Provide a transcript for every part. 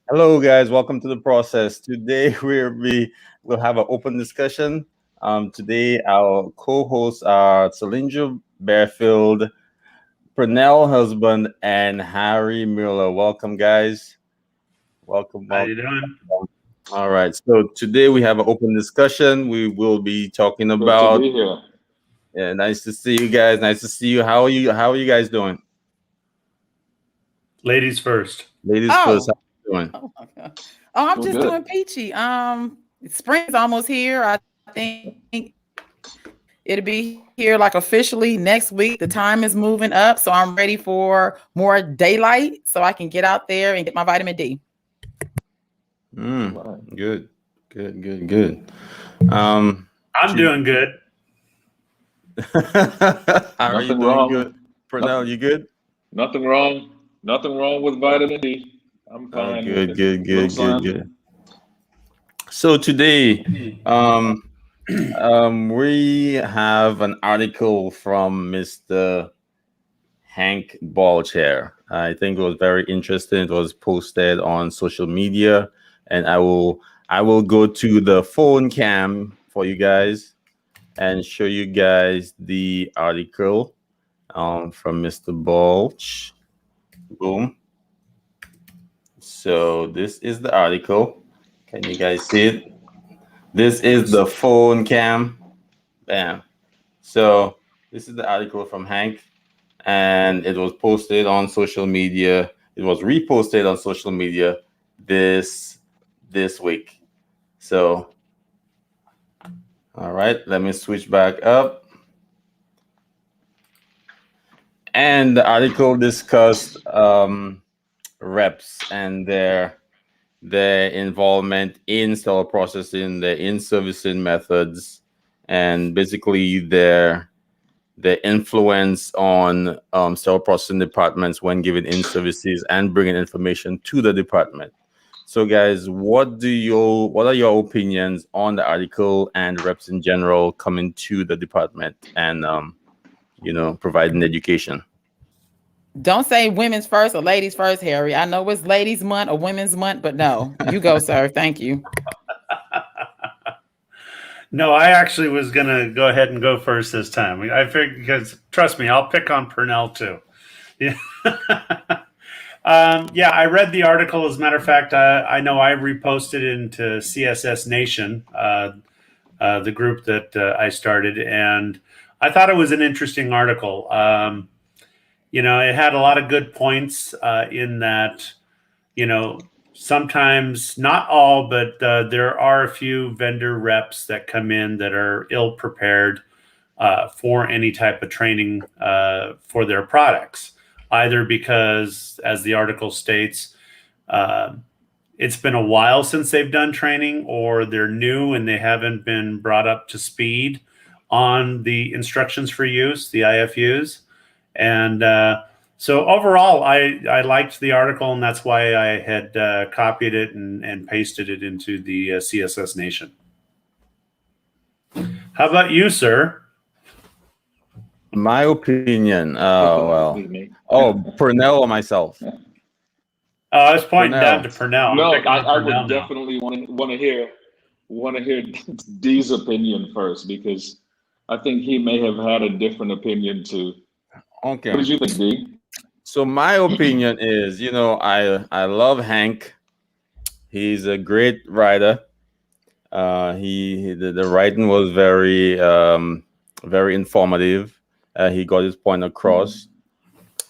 Hello, guys. Welcome to the process. Today will have an open discussion. Today our co-hosts are Selendra Barefield, Pernell Husband, and Harry Mueller. Welcome, guys. Welcome, How you welcome. doing? All right. So today we have an open discussion. We will be talking Good to about. be here. Yeah, nice to see you guys. Nice to see you. How are you? How are you guys doing? Ladies first. Ladies first. Oh, How you doing? oh my God. Oh, I'm We're just good. doing peachy. Spring's almost here. I think it'll be here like officially next week. The time is moving up, so I'm ready for more daylight so I can get out there and get my vitamin D. Right. Good. Good. Good. Good. Um. I'm doing good. How are you Nothing doing? Good. wrong. Pernell, Nothing, you good? nothing wrong. Nothing wrong with vitamin D. I'm fine with Good, it. good, Little good, good, sun. good. So today, um, we have an article from Mr. Hank Ballchair. I think it was very interesting. It was posted on social media, and I will go to the phone cam for you guys and show you guys the article from Mr. Balch. Boom. So this is the article. Can you guys see it? This is the phone cam. Bam. So this is the article from Hank, and it was posted on social media. It was reposted on social media this this week. So all right, let me switch back up. And the article discussed reps and their involvement in cell processing, their in servicing methods, and basically their influence on cell processing departments when giving in services and bringing information to the department. So, guys, what are your opinions on the article and reps in general coming to the department and providing education? Don't say women's first or ladies first, Harry. I know it's ladies' month or women's month, but no, you go, sir. Thank you. No, I actually was gonna go ahead and go first this time. I figured because trust me, I'll pick on Purnell too. Yeah. Yeah, I read the article. As a matter of fact, I know I reposted it into CSS Nation, the group that I started, and I thought it was an interesting article. It had a lot of good points in that, sometimes not all, but there are a few vendor reps that come in that are ill prepared for any type of training for their products, either because, as the article states, uh, it's been a while since they've done training, or they're new and they haven't been brought up to speed on the instructions for use, the IFUs. And so overall, I liked the article, and that's why I had copied it and pasted it into the CSS Nation. How about you, sir? My opinion. Oh well. Excuse me. Oh, Purnell or myself? Oh, I was pointing down Purnell. to Purnell. I'm No, picking on I would Purnell now. definitely want to hear D's opinion first, because I think he may have had a different opinion too. What Okay. did you think, D? So my opinion is, I love Hank. He's a great writer. The writing was very informative. He got his point across,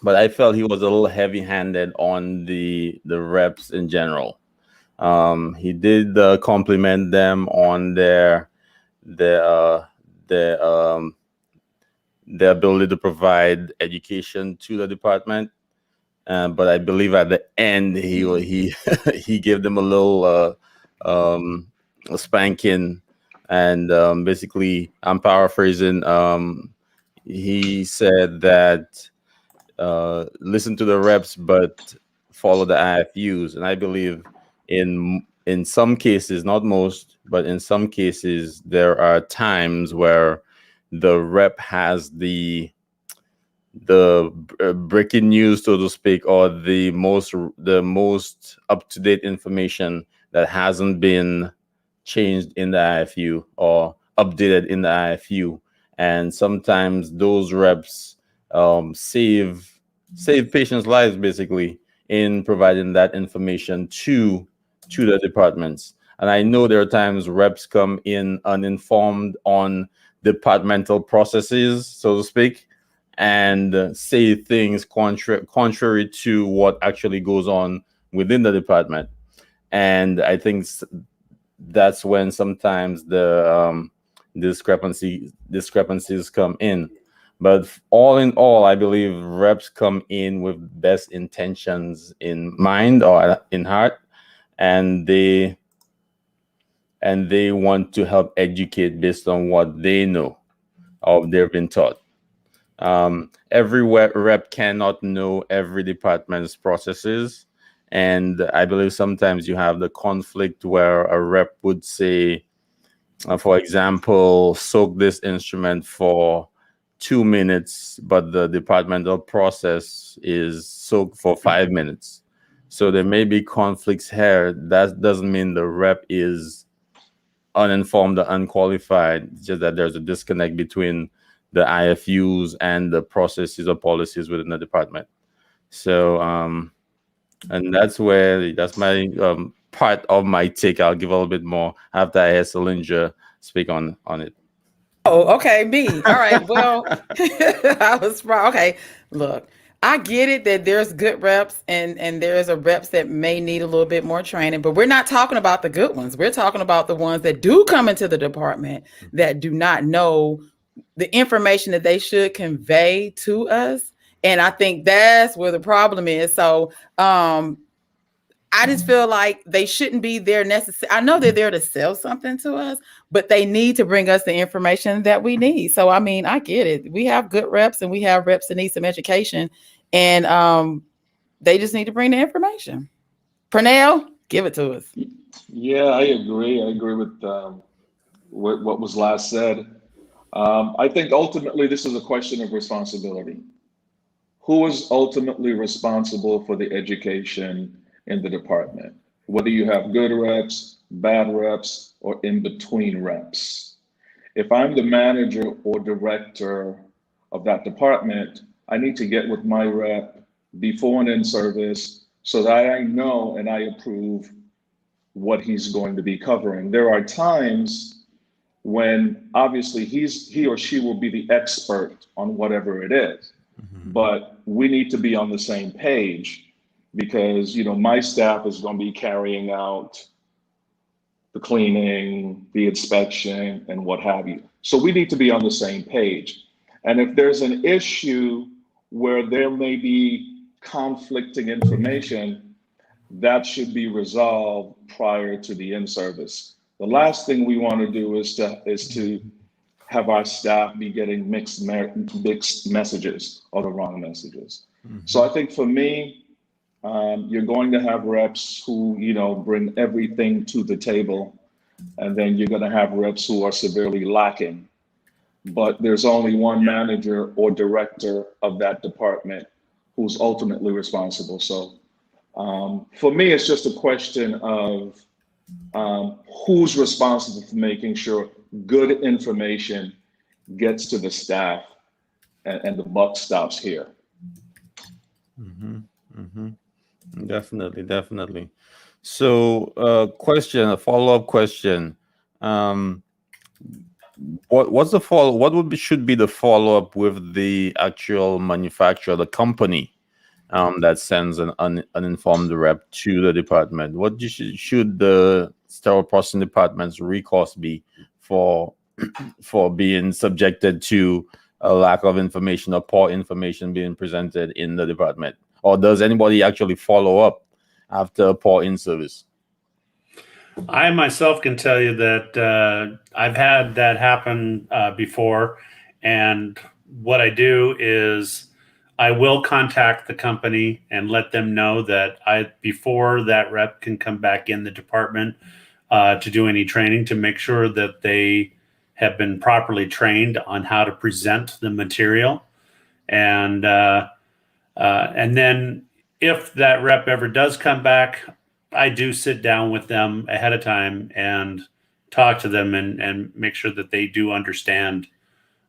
but I felt he was a little heavy-handed on the reps in general. He did compliment them on their their their ability to provide education to the department. But I believe at the end he he gave them a little a spanking, and basically I'm paraphrasing. He said that listen to the reps, but follow the IFUs. And I believe in some cases, not most, but in some cases, there are times where the rep has breaking news, so to speak, or the most up-to-date information that hasn't been changed in the IFU or updated in the IFU. And sometimes those reps save patients' lives, basically, in providing that information to the departments. And I know there are times reps come in uninformed on departmental processes, so to speak, and say things contrary to what actually goes on within the department. And I think that's when sometimes the discrepancies come in. But all in all, I believe reps come in with best intentions in mind or in heart, and they want to help educate based on what they know or they've been taught. Every rep cannot know every department's processes, and I believe sometimes you have the conflict where a rep would say, for example, soak this instrument for 2 minutes, but the departmental process is soak for 5 minutes. So there may be conflicts here. That doesn't mean the rep is uninformed or unqualified. It's just that there's a disconnect between the IFUs and the processes or policies within the department. So, and that's my part of my take. I'll give a little bit more after I hear Selendra speak on it. Oh, okay, me. All right. Well, I was wrong. Okay, look, I get it that there's good reps and there's a reps that may need a little bit more training, but we're not talking about the good ones. We're talking about the ones that do come into the department that do not know the information that they should convey to us. And I think that's where the problem is. So I just feel like they shouldn't be there necessarily. I know they're there to sell something to us, but they need to bring us the information that we need. So, I mean, I get it. We have good reps and we have reps that need some education, and they just need to bring the information. Pernell, give it to us. Yeah, I agree. I agree with what was last said. I think ultimately this is a question of responsibility. Who is ultimately responsible for the education in the department? Whether you have good reps, bad reps, or in between reps. If I'm the manager or director of that department, I need to get with my rep before an in-service so that I know and I approve what he's going to be covering. There are times when obviously he or she will be the expert on whatever it is, but we need to be on the same page because, you know, my staff is going to be carrying out the cleaning, the inspection, and what have you. So we need to be on the same page. And if there's an issue where there may be conflicting information, that should be resolved prior to the in-service. The last thing we want to do is to have our staff be getting mixed messages or the wrong messages. So I think for me, you're going to have reps who, you know, bring everything to the table, and then you're going to have reps who are severely lacking. But there's only one manager or director of that department who's ultimately responsible. So for me, it's just a question of who's responsible for making sure good information gets to the staff and the buck stops here. Definitely. So a follow-up question. What should be the follow-up with the actual manufacturer, the company that sends an uninformed rep to the department? What should the sterile processing department's recourse be for being subjected to a lack of information or poor information being presented in the department? Or does anybody actually follow up after a poor in-service? I myself can tell you that I've had that happen before. And what I do is I will contact the company and let them know that before that rep can come back in the department to do any training, to make sure that they have been properly trained on how to present the material. And then if that rep ever does come back, I do sit down with them ahead of time and talk to them and make sure that they do understand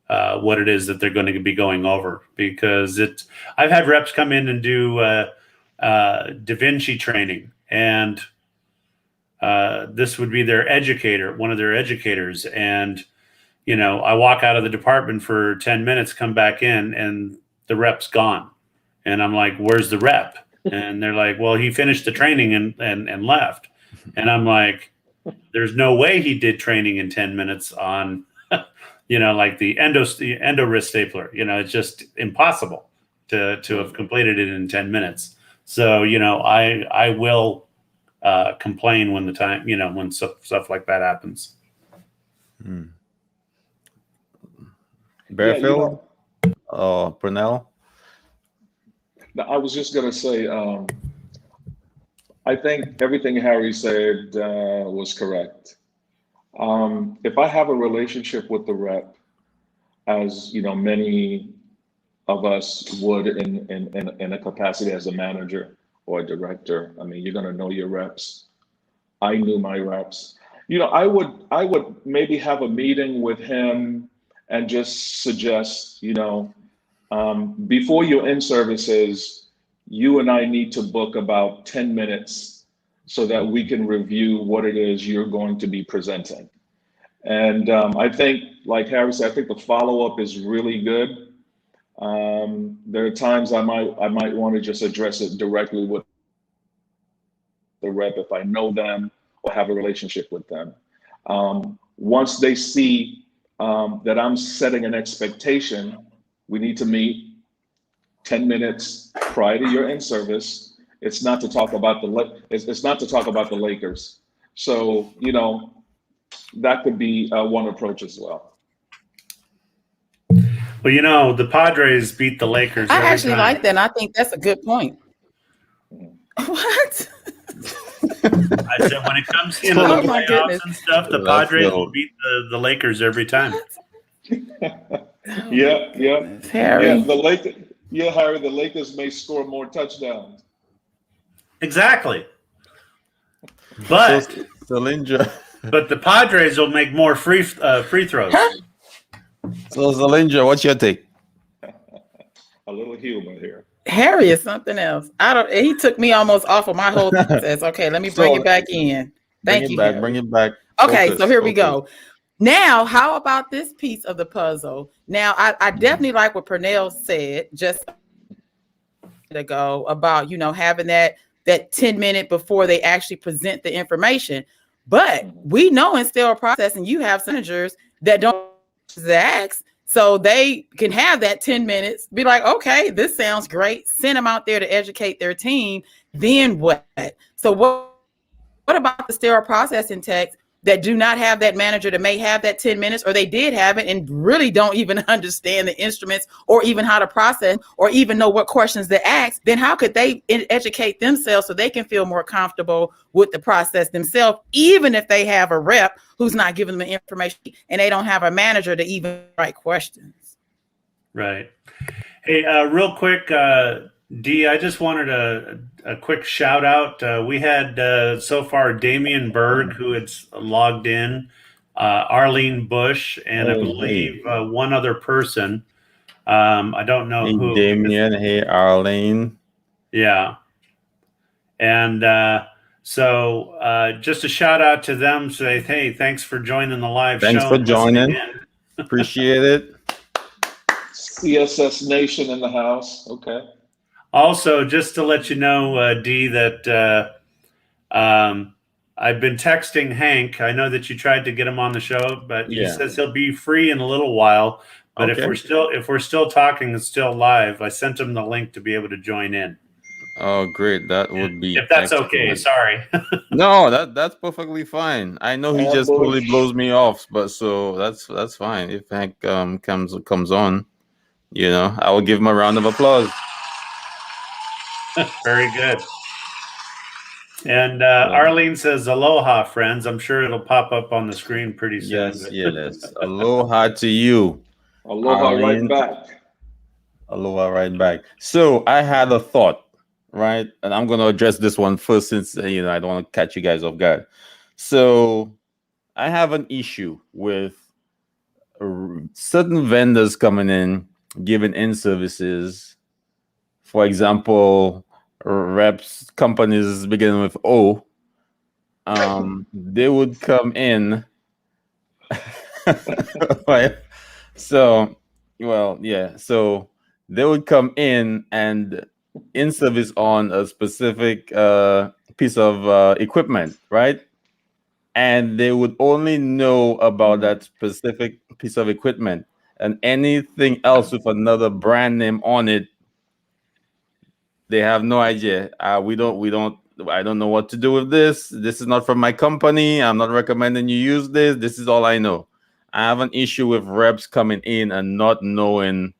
what it is that they're going to be going over. Because I've had reps come in and do Da Vinci training, and this would be their educator, one of their educators. And, you know, I walk out of the department for 10 minutes, come back in, and the rep's gone. And I'm like, where's the rep? And they're like, well, he finished the training and left. And I'm like, there's no way he did training in 10 minutes on, you know, like the endo wrist stapler. You know, it's just impossible to have completed it in 10 minutes. So, you know, I will complain when the time, you know, when stuff like that happens. Barefield? Oh, Pernell? I was just going to say, I think everything Harry said was correct. If I have a relationship with the rep, as you know, many of us would in a capacity as a manager or a director, I mean, you're going to know your reps. I knew my reps. You know, I would maybe have a meeting with him and just suggest, you know, before your in-services, you and I need to book about 10 minutes so that we can review what it is you're going to be presenting. And I think, like Harry said, I think the follow-up is really good. There are times I might want to just address it directly with the rep if I know them or have a relationship with them. Once they see that I'm setting an expectation, we need to meet 10 minutes prior to your in-service. It's not to talk about it's not to talk about the Lakers. So, you know, that could be one approach as well. Well, you know, the Padres beat the Lakers. I actually like that, and I think that's a good point. What? I said when it comes to the playoffs and stuff, the Padres will beat the Lakers every time. Yeah. Harry. Yeah, Harry, the Lakers may score more touchdowns. Exactly. But Selendra. But the Padres will make more free throws. So Selendra, what's your take? A little humor here. Harry is something else. He took me almost off of my whole process. Okay, let me bring it back in. Thank you. Bring it back. Okay, so here we go. Now, how about this piece of the puzzle? Now, I definitely like what Pernell said just ago about, you know, having that 10-minute before they actually present the information. But we know in sterile processing, you have managers that don't ask, so they can have that 10 minutes, be like, okay, this sounds great. Send them out there to educate their team. Then what? So what about the sterile processing techs that do not have that manager that may have that 10 minutes, or they did have it and really don't even understand the instruments or even how to process or even know what questions to ask? Then how could they educate themselves so they can feel more comfortable with the process themselves, even if they have a rep who's not giving them the information and they don't have a manager to even write questions? Right. Hey, real quick, Dee, I just wanted a quick shout out. We had so far Damian Berg, who had logged in, Arlene Bush, and I believe one other person. I don't know who. Damian, hey, Arlene. Yeah. And so just a shout out to them. Say, hey, thanks for joining the live show. Thanks for joining. Appreciate it. CSS Nation in the house. Okay. Also, just to let you know, Dee, that I've been texting Hank. I know that you tried to get him on the show, but he says he'll be free in a little while. But if we're still talking and still live, I sent him the link to be able to join in. Oh, great! That would be if that's okay. Sorry. No, that's perfectly fine. I know he just totally blows me off, but so that's fine. If Hank comes on, you know, I will give him a round of applause. Very good. And Arlene says, aloha, friends. I'm sure it'll pop up on the screen pretty soon. Yes. Aloha to you. Aloha, Arlene. Right back. Aloha right back. So I had a thought, right? And I'm going to address this one first since, I don't want to catch you guys off guard. So I have an issue with certain vendors coming in, giving in services. For example, reps, companies beginning with O, they would come in. Right? So, well, yeah. So they would come in and in service on a specific piece of equipment, right? And they would only know about that specific piece of equipment, and anything else with another brand name on it, they have no idea. We don't. I don't know what to do with this. This is not from my company. I'm not recommending you use this. This is all I know. I have an issue with reps coming in and not knowing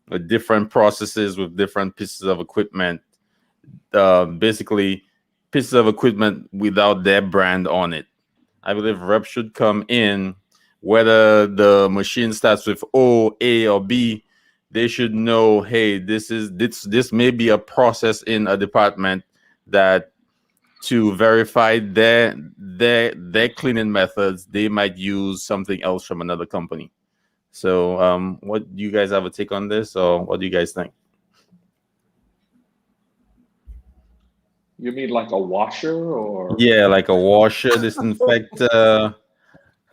the different processes with different pieces of equipment. Basically, pieces of equipment without their brand on it. I believe reps should come in, whether the machine starts with O, A, or B. They should know, hey, this may be a process in a department that to verify their cleaning methods, they might use something else from another company. So, what do you guys have a take on this, or what do you guys think? You mean like a washer or? Yeah, like a washer, disinfector,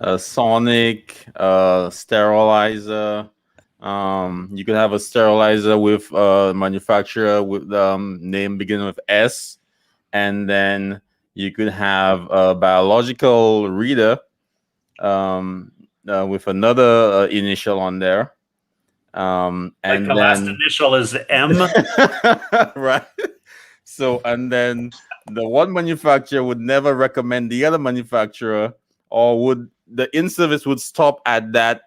a sonic, sterilizer. You could have a sterilizer with a manufacturer with name beginning with S, and then you could have a biological reader with another initial on there. And like the last initial is M. Right. So, and then the one manufacturer would never recommend the other manufacturer, or would the in-service would stop at that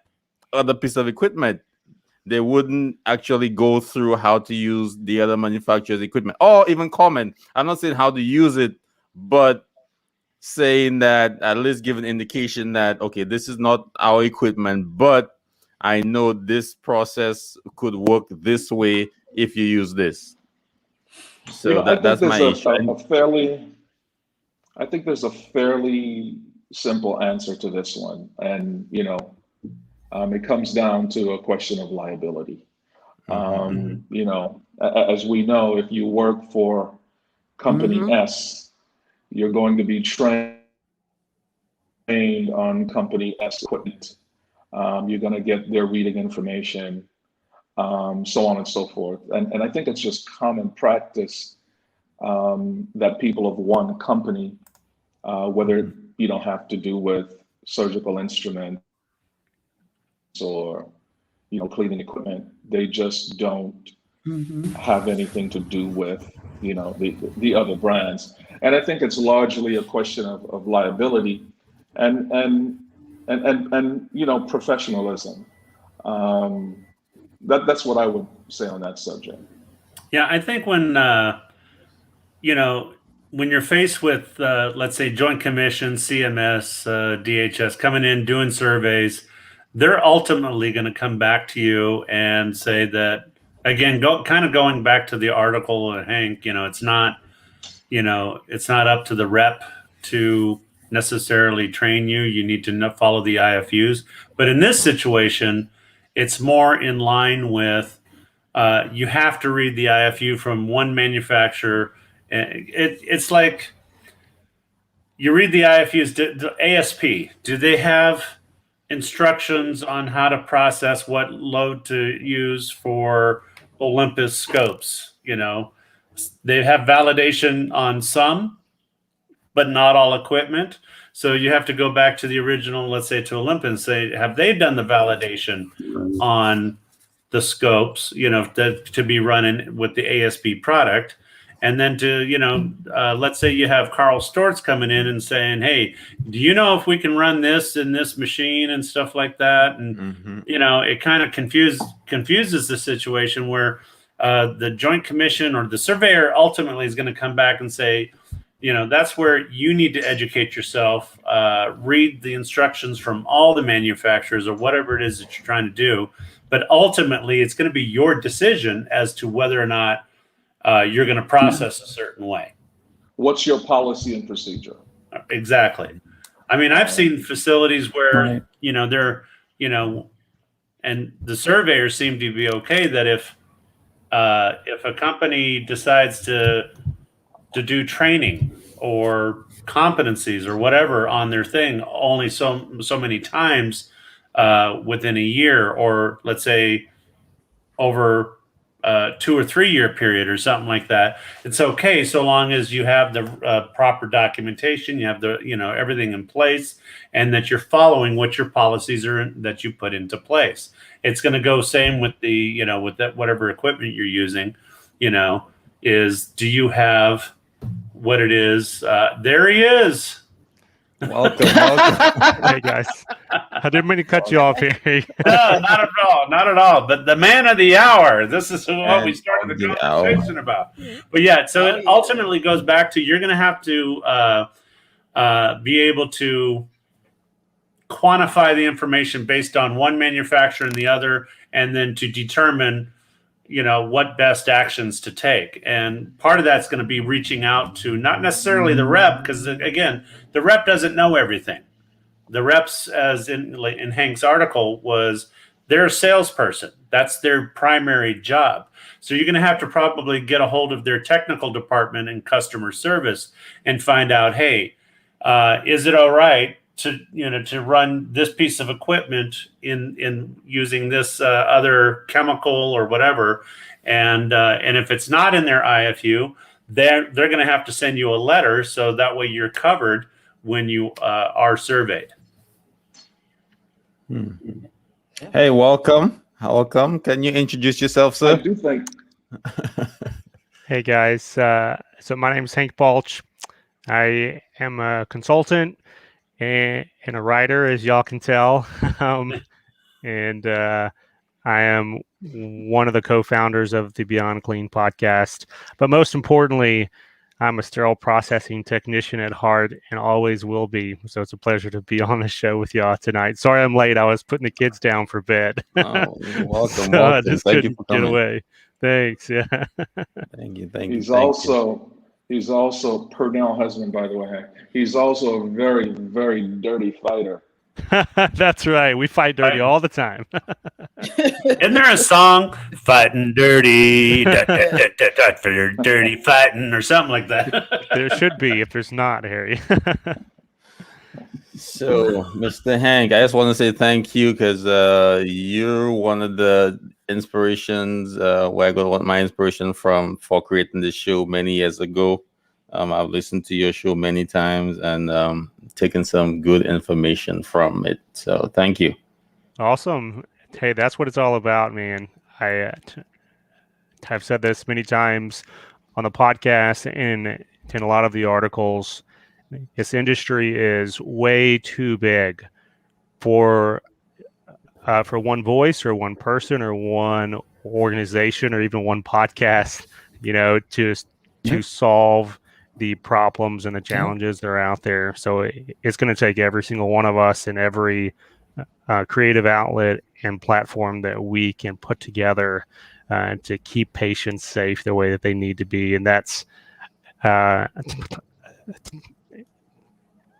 other piece of equipment. They wouldn't actually go through how to use the other manufacturer's equipment, or even comment. I'm not saying how to use it, but saying that at least give an indication that, okay, this is not our equipment, but I know this process could work this way if you use this. So that's my issue. I think there's a fairly simple answer to this one, and it comes down to a question of liability. As we know, if you work for company S, you're going to be trained on company S equipment. You're going to get their reading information, so on and so forth. And I think it's just common practice that people of one company, whether you don't have to do with surgical instruments or cleaning equipment, they just don't have anything to do with the other brands. And I think it's largely a question of liability and professionalism. That's what I would say on that subject. Yeah, I think when when you're faced with let's say Joint Commission, CMS, DHS coming in doing surveys, they're ultimately going to come back to you and say that, again, going back to the article, Hank, it's not up to the rep to necessarily train you. You need to follow the IFUs. But in this situation, it's more in line with you have to read the IFU from one manufacturer. It's like you read the IFUs, the ASP. Do they have instructions on how to process what load to use for Olympus scopes? They have validation on some, but not all equipment. So you have to go back to the original, let's say to Olympus, and say, have they done the validation on the scopes, to be running with the ASP product? And then let's say you have Carl Storz coming in and saying, hey, do you know if we can run this in this machine and stuff like that? And, it kind of confuses the situation where the Joint Commission or the surveyor ultimately is going to come back and say, that's where you need to educate yourself, read the instructions from all the manufacturers or whatever it is that you're trying to do. but ultimately it's going to be your decision as to whether or not you're going to process a certain way. What's your policy and procedure? Exactly. I mean, I've seen facilities where, they're, and the surveyors seem to be okay that if a company decides to do training or competencies or whatever on their thing only so many times within a year, or let's say over 2 or 3 year period or something like that, it's okay so long as you have the proper documentation, you have the everything in place, and that you're following what your policies are that you put into place. It's going to go same with the with that whatever equipment you're using. Is do you have what it is? There he is. Welcome. Hey guys, I didn't mean to cut you off here. No, not at all. But the man of the hour. This is what we started the conversation about. But yeah, so it ultimately goes back to you're going to have to be able to quantify the information based on one manufacturer and the other, and then to determine what best actions to take. And part of that's going to be reaching out to not necessarily the rep, because again, the rep doesn't know everything. The reps, as in Hank's article, was they're a salesperson. That's their primary job. So you're going to have to probably get a hold of their technical department and customer service and find out, hey, is it all right to run this piece of equipment in using this other chemical or whatever, and if it's not in their IFU, they're going to have to send you a letter so that way you're covered when you are surveyed. Hey, welcome. Can you introduce yourself, sir? I do think. Hey guys, so my name is Hank Balch. I am a consultant and a writer, as y'all can tell, and I am one of the co-founders of the Beyond Clean podcast. But most importantly, I'm a sterile processing technician at heart and always will be. So it's a pleasure to be on the show with y'all tonight. Sorry I'm late. I was putting the kids down for bed. Oh, welcome. So I Welcome. just Thank you couldn't for get coming. away. Thanks. Yeah. Thank you. He's also pernell husband, by the way. He's also a very, very dirty fighter. That's right. We fight dirty all the time. Isn't there a song, "Fighting Dirty," for dirty fighting, or something like that? There should be, if there's not, Harry. So, Mr. Hank, I just want to say thank you because you're one of the inspirations where I got my inspiration from for creating this show many years ago. I've listened to your show many times and taken some good information from it. So thank you. Awesome. Hey, that's what it's all about, man. I've said this many times on the podcast and in a lot of the articles. This industry is way too big for one voice or one person or one organization or even one podcast, to solve the problems and the challenges that are out there. So it's going to take every single one of us and every creative outlet and platform that we can put together to keep patients safe the way that they need to be. And that's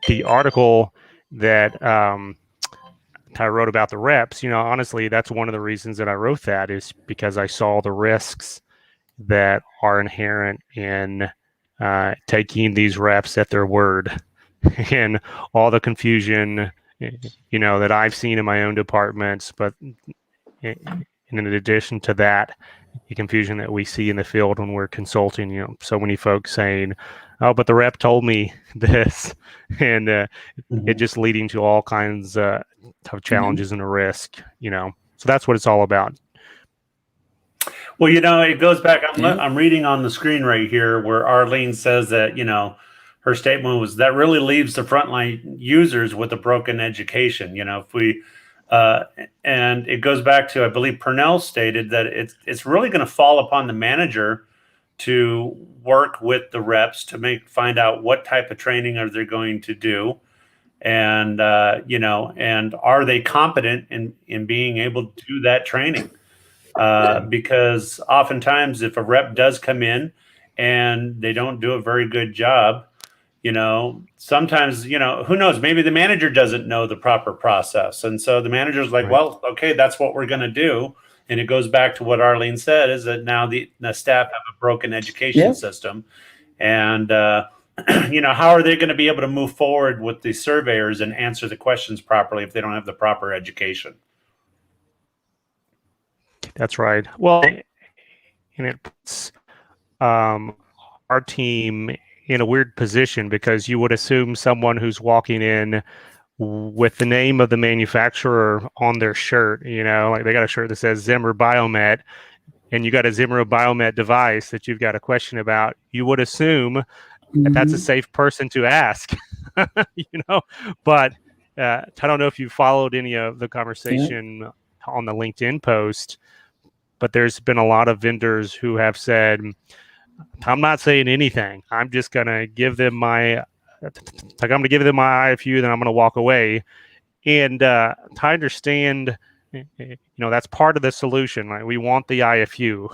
the article that I wrote about the reps. Honestly, that's one of the reasons that I wrote that, is because I saw the risks that are inherent in taking these reps at their word and all the confusion, that I've seen in my own departments. But in addition to that, the confusion that we see in the field when we're consulting, so many folks saying, "Oh, but the rep told me this," and it just leading to all kinds of challenges and a risk, So that's what it's all about. Well, it goes back. I'm reading on the screen right here where Arlene says that, her statement was that really leaves the frontline users with a broken education. If we, and it goes back to, I believe Pernell stated that it's really going to fall upon the manager to work with the reps to find out what type of training are they going to do, and and are they competent in being able to do that training? Because oftentimes if a rep does come in and they don't do a very good job, sometimes, who knows, maybe the manager doesn't know the proper process. And so the manager's like, well, okay, that's what we're going to do. And it goes back to what Arlene said, is that now the staff have a broken education system. And, how are they going to be able to move forward with the surveyors and answer the questions properly if they don't have the proper education? That's right. Well, and it puts our team in a weird position, because you would assume someone who's walking in with the name of the manufacturer on their shirt, like they got a shirt that says Zimmer Biomet, and you got a Zimmer Biomet device that you've got a question about, you would assume that that's a safe person to ask, but I don't know if you followed any of the conversation on the LinkedIn post, but there's been a lot of vendors who have said, I'm not saying anything. I'm just going to give them my IFU, then I'm going to walk away. And to understand, that's part of the solution. Right? We want the IFU.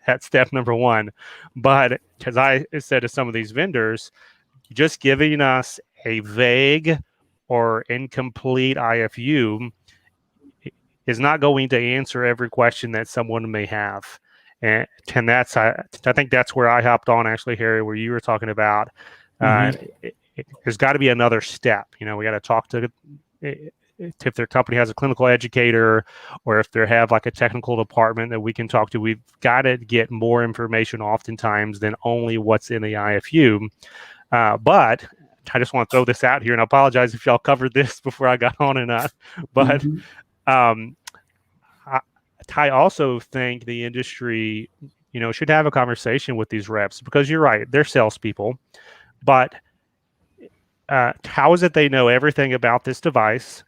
That's step number one. But as I said to some of these vendors, just giving us a vague or incomplete IFU is not going to answer every question that someone may have. And that's, I think that's where I hopped on, actually, Harry, where you were talking about, there's got to be another step. We got to talk to, if their company has a clinical educator, or if they have like a technical department that we can talk to, we've got to get more information oftentimes than only what's in the IFU. But I just want to throw this out here, and I apologize if y'all covered this before I got on enough, but I also think the industry, should have a conversation with these reps, because you're right, they're salespeople. But how is it they know everything about this device,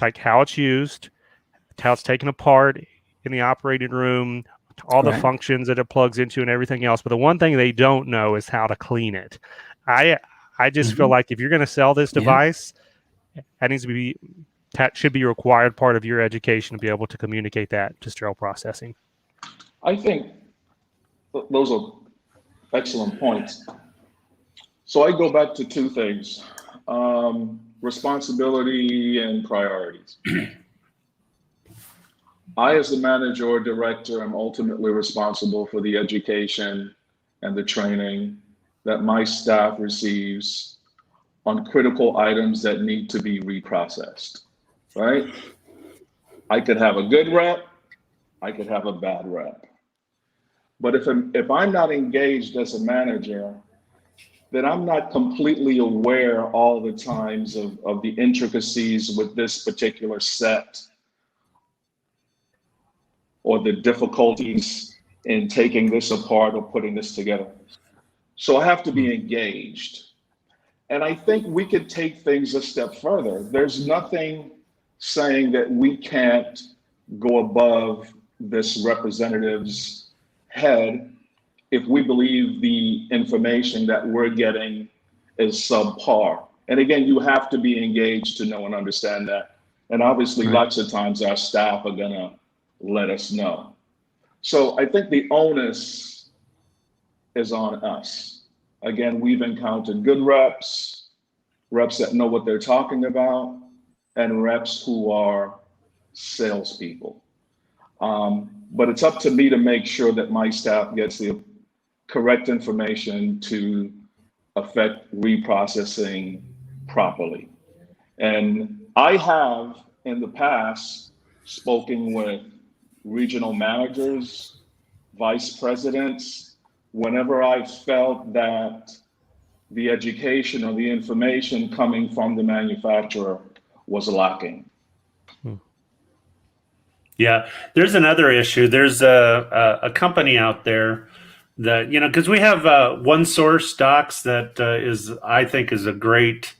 like how it's used, how it's taken apart in the operating room, all the functions that it plugs into and everything else? But the one thing they don't know is how to clean it. I just feel like if you're going to sell this device, that needs to be, that should be a required part of your education, to be able to communicate that to sterile processing. I think those are excellent points. So I go back to two things, responsibility and priorities. I, as the manager or director, am ultimately responsible for the education and the training that my staff receives on critical items that need to be reprocessed. Right? I could have a good rep, I could have a bad rep. But if I'm not engaged as a manager, then I'm not completely aware all the times of the intricacies with this particular set, or the difficulties in taking this apart or putting this together. So I have to be engaged. And I think we could take things a step further. There's nothing saying that we can't go above this representative's head if we believe the information that we're getting is subpar. And again, you have to be engaged to know and understand that. And obviously, lots of times our staff are gonna let us know. So I think the onus is on us. Again, we've encountered good reps that know what they're talking about, and reps who are salespeople. But it's up to me to make sure that my staff gets the correct information to affect reprocessing properly. And I have, in the past, spoken with regional managers, vice presidents, whenever I felt that the education or the information coming from the manufacturer was lacking. Yeah, there's another issue. There's a company out there that, because we have One Source Docs that I think is a great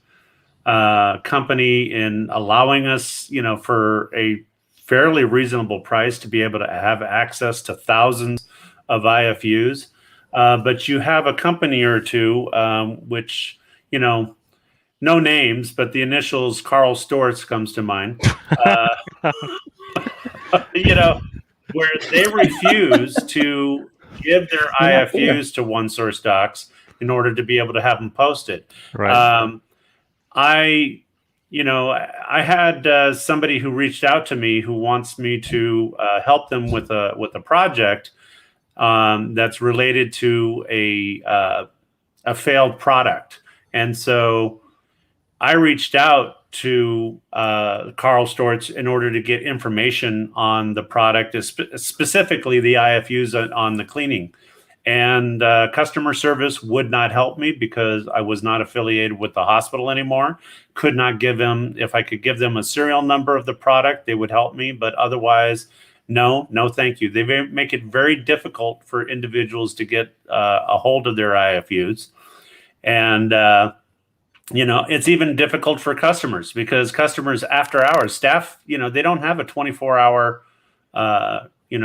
company in allowing us, for a fairly reasonable price to be able to have access to thousands of IFUs. But you have a company or two which, no names, but the initials Carl Storz comes to mind. You know, where they refuse to give their IFUs to one source docs in order to be able to have them posted. Right. I had somebody who reached out to me who wants me to help them with a project that's related to a failed product, and so I reached out to Carl Storz in order to get information on the product, specifically the IFUs on the cleaning. And customer service would not help me because I was not affiliated with the hospital anymore. Could not give them, if I could give them a serial number of the product, they would help me. But otherwise, no, thank you. They make it very difficult for individuals to get a hold of their IFUs. And, it's even difficult for customers because customers after hours, staff, they don't have a 24-hour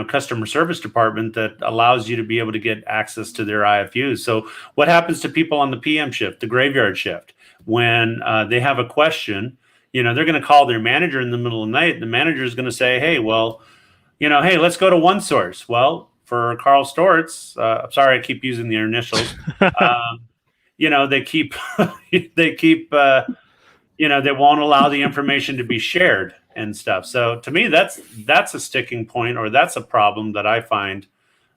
customer service department that allows you to be able to get access to their IFUs. So what happens to people on the PM shift, the graveyard shift, when they have a question, they're going to call their manager in the middle of the night. The manager is going to say, hey, well, hey, let's go to one source. Well, for Carl Storz, I'm sorry, I keep using their initials. They keep, they won't allow the information to be shared and stuff. So to me, that's a sticking point, or that's a problem that I find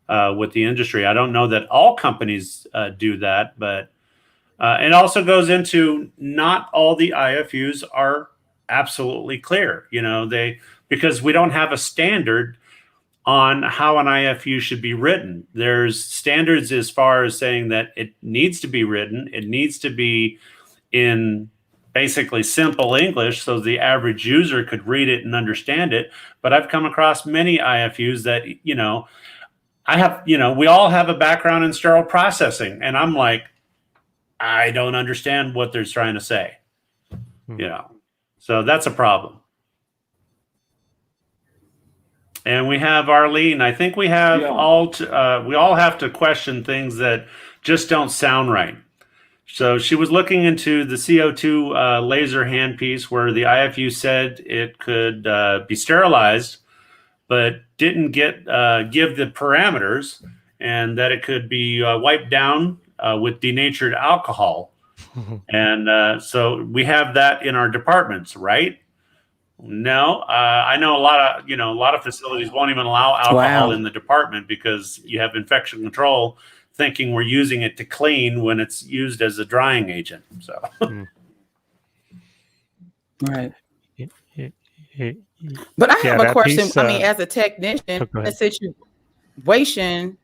with the industry. I don't know that all companies do that, but it also goes into not all the IFUs are absolutely clear. Because we don't have a standard on how an IFU should be written. There's standards as far as saying that it needs to be written. It needs to be in basically simple English so the average user could read it and understand it. But I've come across many IFUs that, I have, we all have a background in sterile processing. And I'm like, I don't understand what they're trying to say, So that's a problem. And we have Arlene. I think we have we all have to question things that just don't sound right. So she was looking into the CO2 laser handpiece where the IFU said it could be sterilized, but didn't give the parameters, and that it could be wiped down with denatured alcohol. And so we have that in our departments, right? No, I know a lot of facilities won't even allow alcohol in the department because you have infection control thinking we're using it to clean when it's used as a drying agent. So, right. But I have a question. I mean, as a technician, a situation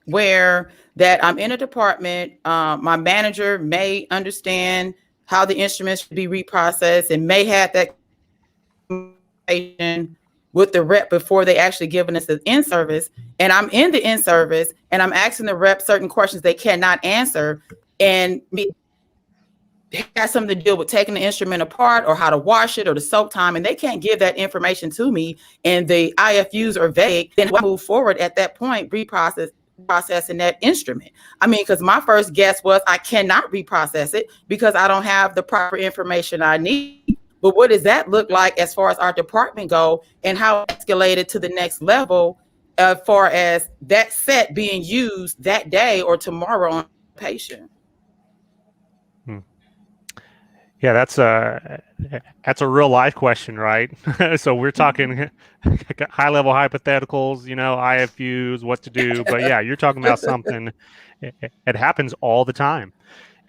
where that I'm in a department, my manager may understand how the instruments should be reprocessed and may have that with the rep before they actually giving us the in-service, and I'm in the in-service and I'm asking the rep certain questions they cannot answer, and it has something to deal with taking the instrument apart or how to wash it or the soak time, and they can't give that information to me, and the IFUs are vague, then I move forward at that point, processing that instrument. I mean, because my first guess was I cannot reprocess it because I don't have the proper information I need. But what does that look like as far as our department go, and how escalated to the next level as far as that set being used that day or tomorrow on a patient? Yeah, that's a real life question, right? So we're talking high level hypotheticals, IFUs, what to do. But yeah, you're talking about something it happens all the time.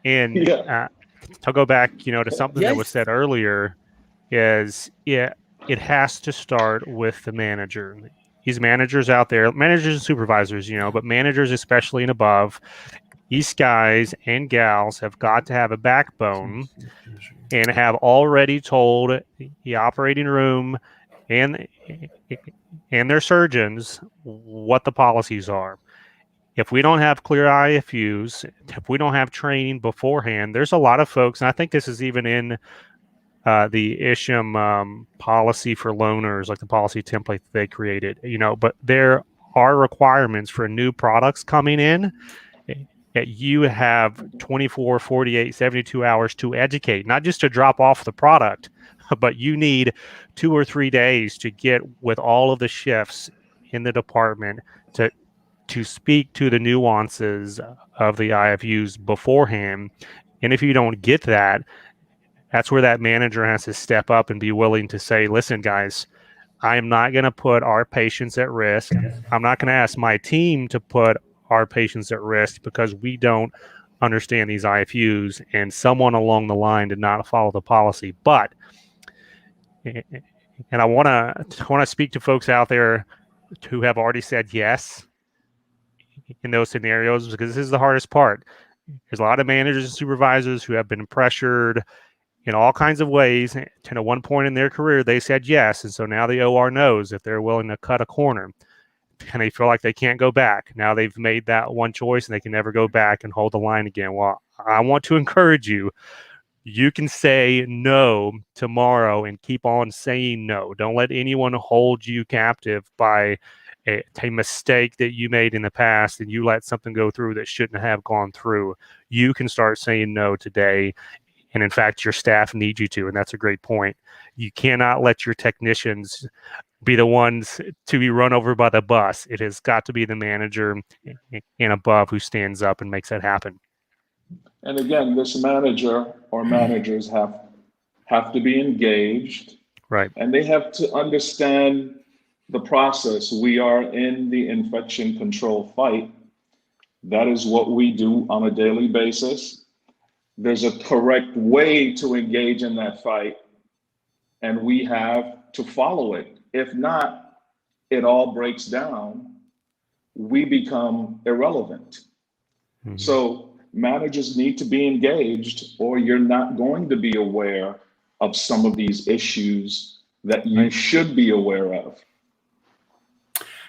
And to go back, to something that was said earlier, is it has to start with the manager. These managers out there, managers and supervisors, but managers especially and above, these guys and gals have got to have a backbone and have already told the operating room and their surgeons what the policies are. If we don't have clear IFUs, if we don't have training beforehand, there's a lot of folks, and I think this is even in the ISHM policy for loaners, like the policy template they created, but there are requirements for new products coming in you have 24, 48, 72 hours to educate, not just to drop off the product, but you need 2 or 3 days to get with all of the shifts in the department to speak to the nuances of the IFUs beforehand. And if you don't get that, that's where that manager has to step up and be willing to say, listen, guys, I am not going to put our patients at risk. I'm not going to ask my team to put our patients at risk because we don't understand these IFUs and someone along the line did not follow the policy. But, and I want to speak to folks out there who have already said yes in those scenarios, because this is the hardest part. There's a lot of managers and supervisors who have been pressured in all kinds of ways. And at one point in their career, they said yes. And so now the OR knows if they're willing to cut a corner and they feel like they can't go back. Now they've made that one choice and they can never go back and hold the line again. Well, I want to encourage you. You can say no tomorrow and keep on saying no. Don't let anyone hold you captive by a mistake that you made in the past and you let something go through that shouldn't have gone through. You can start saying no today. And in fact, your staff needs you to, and that's a great point. You cannot let your technicians be the ones to be run over by the bus. It has got to be the manager and above who stands up and makes that happen. And again, this manager or managers have to be engaged. Right. And they have to understand the process. We are in the infection control fight. That is what we do on a daily basis. There's a correct way to engage in that fight, and we have to follow it. If not, it all breaks down. We become irrelevant. Mm-hmm. So managers need to be engaged, or you're not going to be aware of some of these issues that you should be aware of.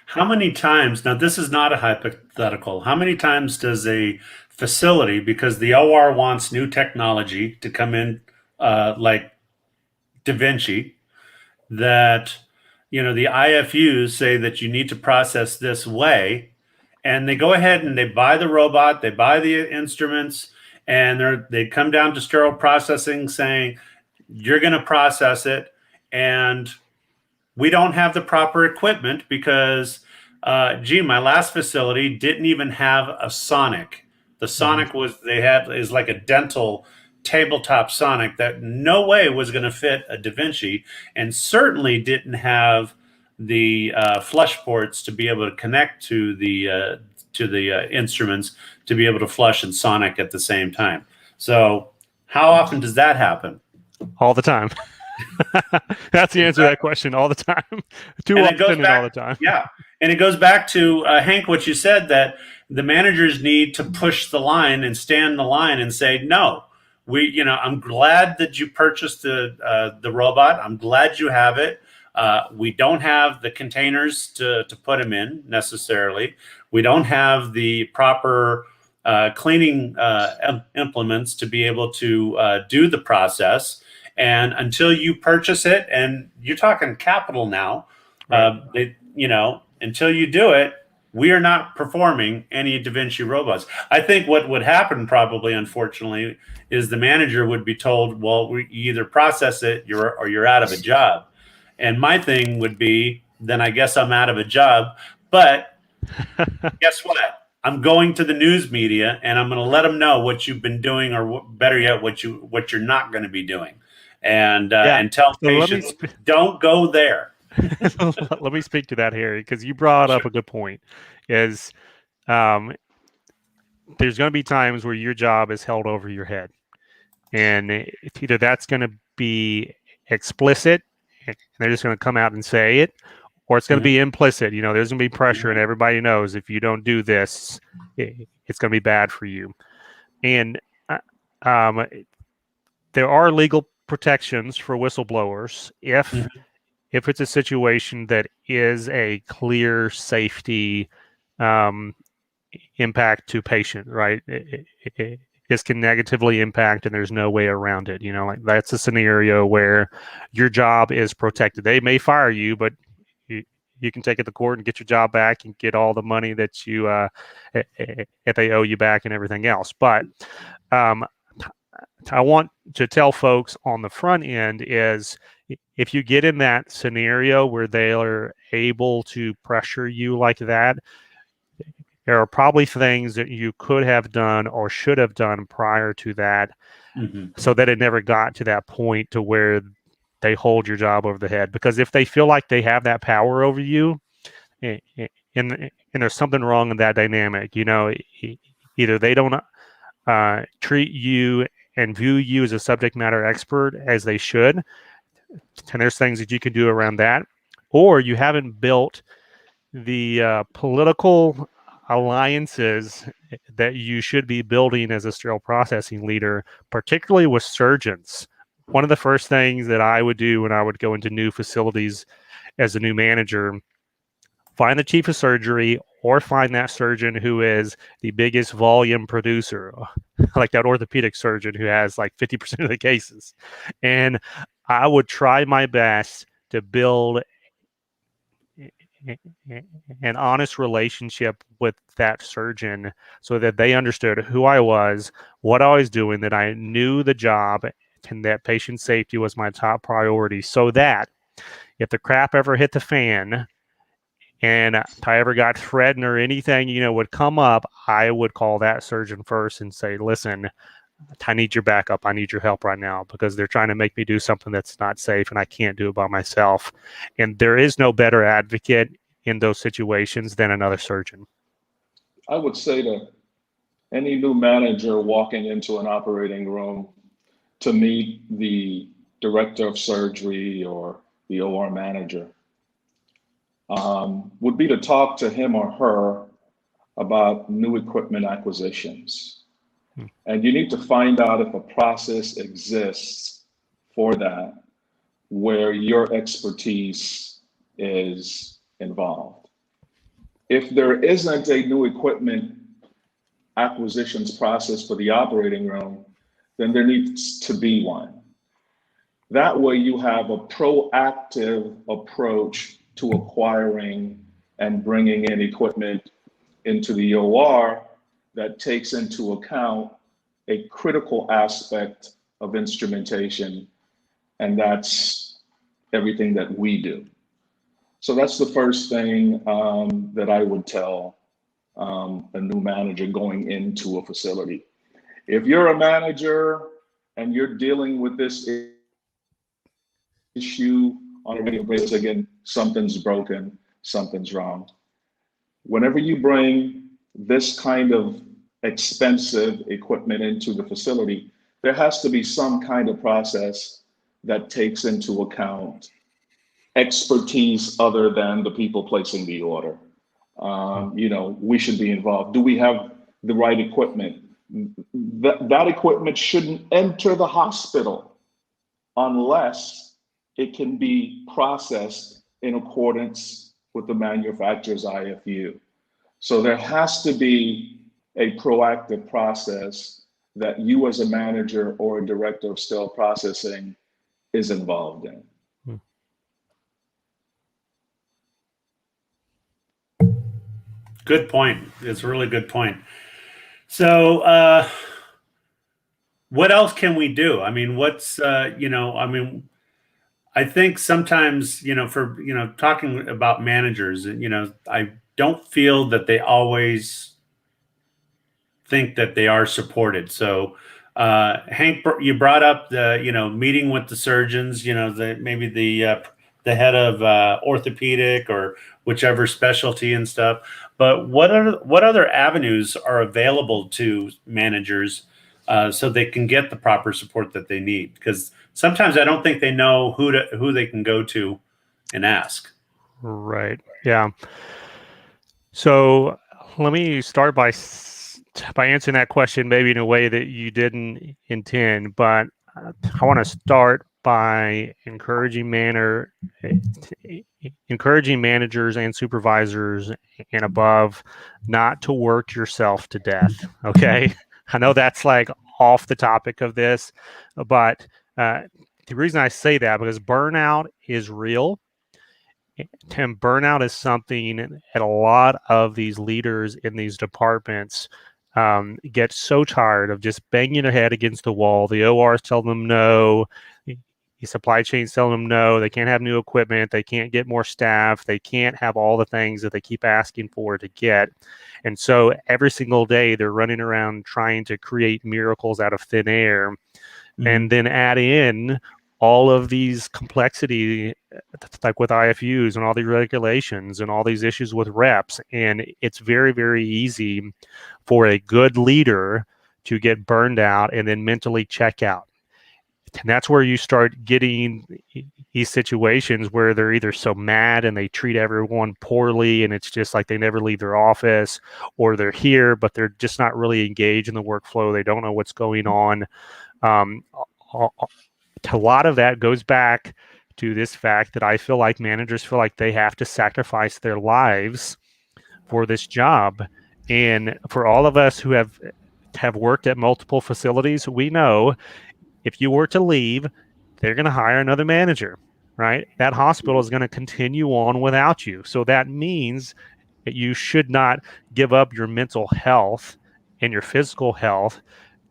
How many times, now this is not a hypothetical, how many times does a facility, because the OR wants new technology to come in, like Da Vinci, that, the IFUs say that you need to process this way, and they go ahead and they buy the robot, they buy the instruments, and they come down to sterile processing saying, you're going to process it, and we don't have the proper equipment because, my last facility didn't even have a sonic. The sonic is like a dental tabletop sonic that no way was going to fit a Da Vinci, and certainly didn't have the flush ports to be able to connect to the instruments to be able to flush and sonic at the same time. So how often does that happen? All the time. That's the answer to that question. All the time. Too often and all the time. Yeah. And it goes back to, Hank, what you said, that the managers need to push the line and stand the line and say, no, I'm glad that you purchased the robot. I'm glad you have it. We don't have the containers to put them in necessarily. We don't have the proper cleaning implements to be able to do the process. And until you purchase it, and you're talking capital now, until you do it, we are not performing any Da Vinci robots. I think what would happen probably, unfortunately, is the manager would be told, well, we either process it or you're out of a job. And my thing would be, then I guess I'm out of a job. But guess what? I'm going to the news media and I'm going to let them know what you've been doing, or better yet, what you're not going to be doing. And tell patients, don't go there. Let me speak to that, Harry, because you brought up a good point. Is there's going to be times where your job is held over your head, and either that's going to be explicit, and they're just going to come out and say it, or it's going to be implicit. There's going to be pressure, and everybody knows if you don't do this, it's going to be bad for you. And there are legal protections for whistleblowers if it's a situation that is a clear safety impact to patient, right? This can negatively impact and there's no way around it. That's a scenario where your job is protected. They may fire you, but you can take it to court and get your job back and get all the money that you if they owe you back and everything else. But I want to tell folks on the front end is if you get in that scenario where they are able to pressure you like that, there are probably things that you could have done or should have done prior to that, so that it never got to that point to where they hold your job over the head. Because if they feel like they have that power over you, and there's something wrong in that dynamic, you know, either they don't treat you and view you as a subject matter expert as they should, and there's things that you can do around that, or you haven't built the political alliances that you should be building as a sterile processing leader, particularly with surgeons. One of the first things that I would do when I would go into new facilities as a new manager, find the chief of surgery or find that surgeon who is the biggest volume producer, like that orthopedic surgeon who has like 50% of the cases. And I would try my best to build an honest relationship with that surgeon so that they understood who I was, what I was doing, that I knew the job, and that patient safety was my top priority, so that if the crap ever hit the fan and if I ever got threatened or anything, you know, would come up, I would call that surgeon first and say, listen, I need your backup. I need your help right now because they're trying to make me do something that's not safe and I can't do it by myself. And there is no better advocate in those situations than another surgeon. I would say to any new manager walking into an operating room to meet the director of surgery or the OR manager, would be to talk to him or her about new equipment acquisitions. And you need to find out if a process exists for that where your expertise is involved. If there isn't a new equipment acquisitions process for the operating room, then there needs to be one. That way you have a proactive approach to acquiring and bringing in equipment into the OR that takes into account a critical aspect of instrumentation, and that's everything that we do. So that's the first thing that I would tell a new manager going into a facility. If you're a manager and you're dealing with this issue on a regular basis, again, something's broken, something's wrong. Whenever you bring this kind of expensive equipment into the facility, there has to be some kind of process that takes into account expertise other than the people placing the order. You know, we should be involved. Do we have the right equipment? That equipment shouldn't enter the hospital unless it can be processed in accordance with the manufacturer's IFU. So there has to be a proactive process that you as a manager or a director of sterile processing is involved in. Good point. It's a really good point. So what else can we do? I mean, what's, you know, I mean, I think sometimes, you know, for, you know, talking about managers, you know, I don't feel that they always think that they are supported. So Hank, you brought up the, you know, meeting with the surgeons, you know, maybe the head of orthopedic or whichever specialty and stuff. But what other avenues are available to managers so they can get the proper support that they need? Because sometimes I don't think they know who they can go to and ask. Right. Yeah. So let me start by answering that question maybe in a way that you didn't intend, but I want to start by encouraging managers and supervisors and above not to work yourself to death. Okay. I know that's like off the topic of this, but the reason I say that because burnout is real Tim, burnout is something that a lot of these leaders in these departments get so tired of just banging their head against the wall. The ORs tell them no. The supply chain's telling them no. They can't have new equipment. They can't get more staff. They can't have all the things that they keep asking for to get. And so every single day they're running around trying to create miracles out of thin air, and then add in all of these complexity, like with IFUs and all the regulations and all these issues with reps. And it's very, very easy for a good leader to get burned out and then mentally check out. And that's where you start getting these situations where they're either so mad and they treat everyone poorly and it's just like they never leave their office, or they're here, but they're just not really engaged in the workflow. They don't know what's going on. A lot of that goes back to this fact that I feel like managers feel like they have to sacrifice their lives for this job. And for all of us who have worked at multiple facilities, we know if you were to leave, they're going to hire another manager, right? That hospital is going to continue on without you. So that means that you should not give up your mental health and your physical health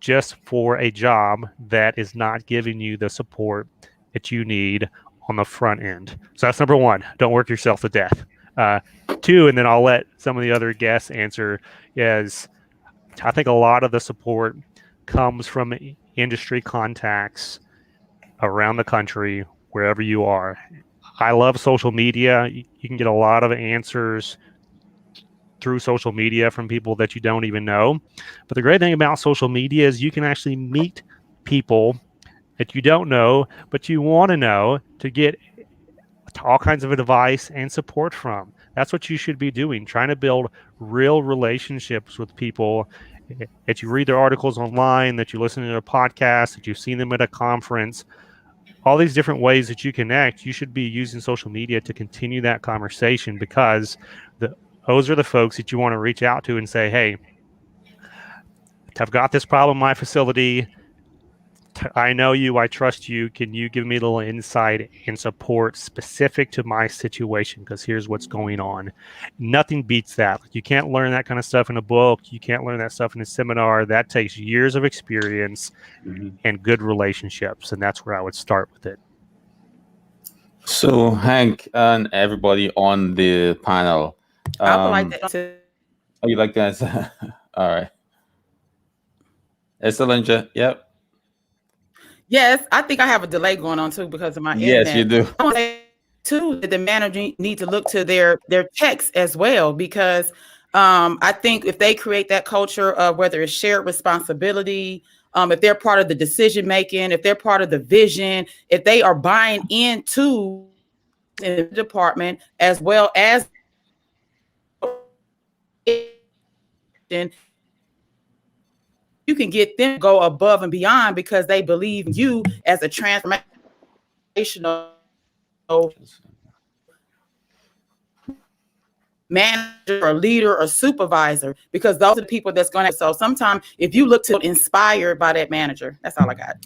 just for a job that is not giving you the support that you need on the front end. So that's number one. Don't work yourself to death. Two, and then I'll let some of the other guests answer, is I think a lot of the support comes from industry contacts around the country, wherever you are. I love social media. You can get a lot of answers through social media from people that you don't even know. But the great thing about social media is you can actually meet people that you don't know, but you want to know, to get all kinds of advice and support from. That's what you should be doing, trying to build real relationships with people that you read their articles online, that you listen to their podcasts, that you've seen them at a conference. All these different ways that you connect, you should be using social media to continue that conversation, because those are the folks that you want to reach out to and say, hey, I've got this problem in my facility. I know you, I trust you. Can you give me a little insight and support specific to my situation? Because here's what's going on. Nothing beats that. You can't learn that kind of stuff in a book. You can't learn that stuff in a seminar. That takes years of experience and good relationships. And that's where I would start with it. So Hank and everybody on the panel, I would like that. oh, you like that? All right. Selendra, yep. Yes, I think I have a delay going on too because of my Yes, internet. you do. I want to say too that the manager need to look to their checks as well, because I think if they create that culture of whether it's shared responsibility, if they're part of the decision making, if they're part of the vision, if they are buying into the department as well as you can get them to go above and beyond because they believe in you as a transformational manager or leader or supervisor, because those are the people that's going to. So sometimes if you look to inspired by that manager, that's all I got.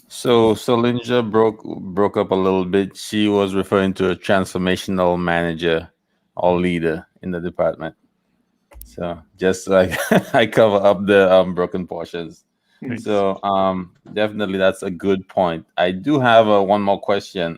So Selendra broke up a little bit. She was referring to a transformational manager or leader in the department. So just like I cover up the broken portions. Thanks. So definitely that's a good point. I do have one more question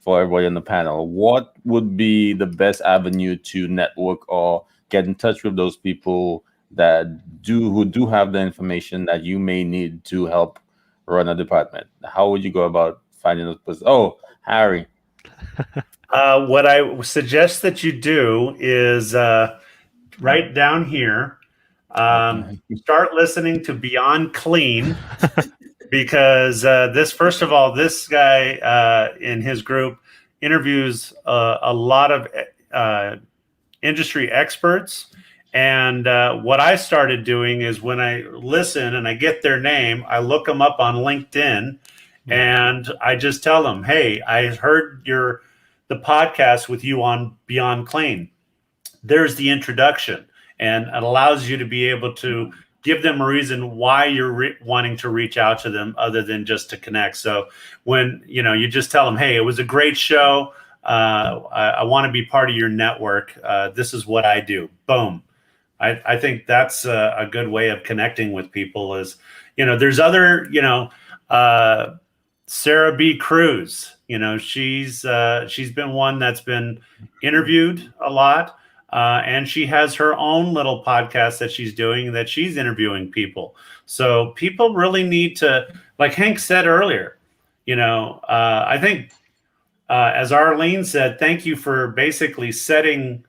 for everybody on the panel. What would be the best avenue to network or get in touch with those people who do have the information that you may need to help run a department? How would you go about finding those persons? Oh, Harry. What I suggest that you do is right down here, start listening to Beyond Clean, because first of all, this guy in his group interviews a lot of industry experts. And what I started doing is when I listen and I get their name, I look them up on LinkedIn and I just tell them, hey, I heard the podcast with you on Beyond Clean. There's the introduction, and it allows you to be able to give them a reason why you're wanting to reach out to them other than just to connect. So when, you just tell them, hey, it was a great show. I want to be part of your network. This is what I do. Boom. I think that's a good way of connecting with people is, there's other, Sarah B. Cruz, she's been one that's been interviewed a lot. And she has her own little podcast that she's doing that she's interviewing people. So people really need to, like Hank said earlier, I think, as Arlene said, thank you for basically setting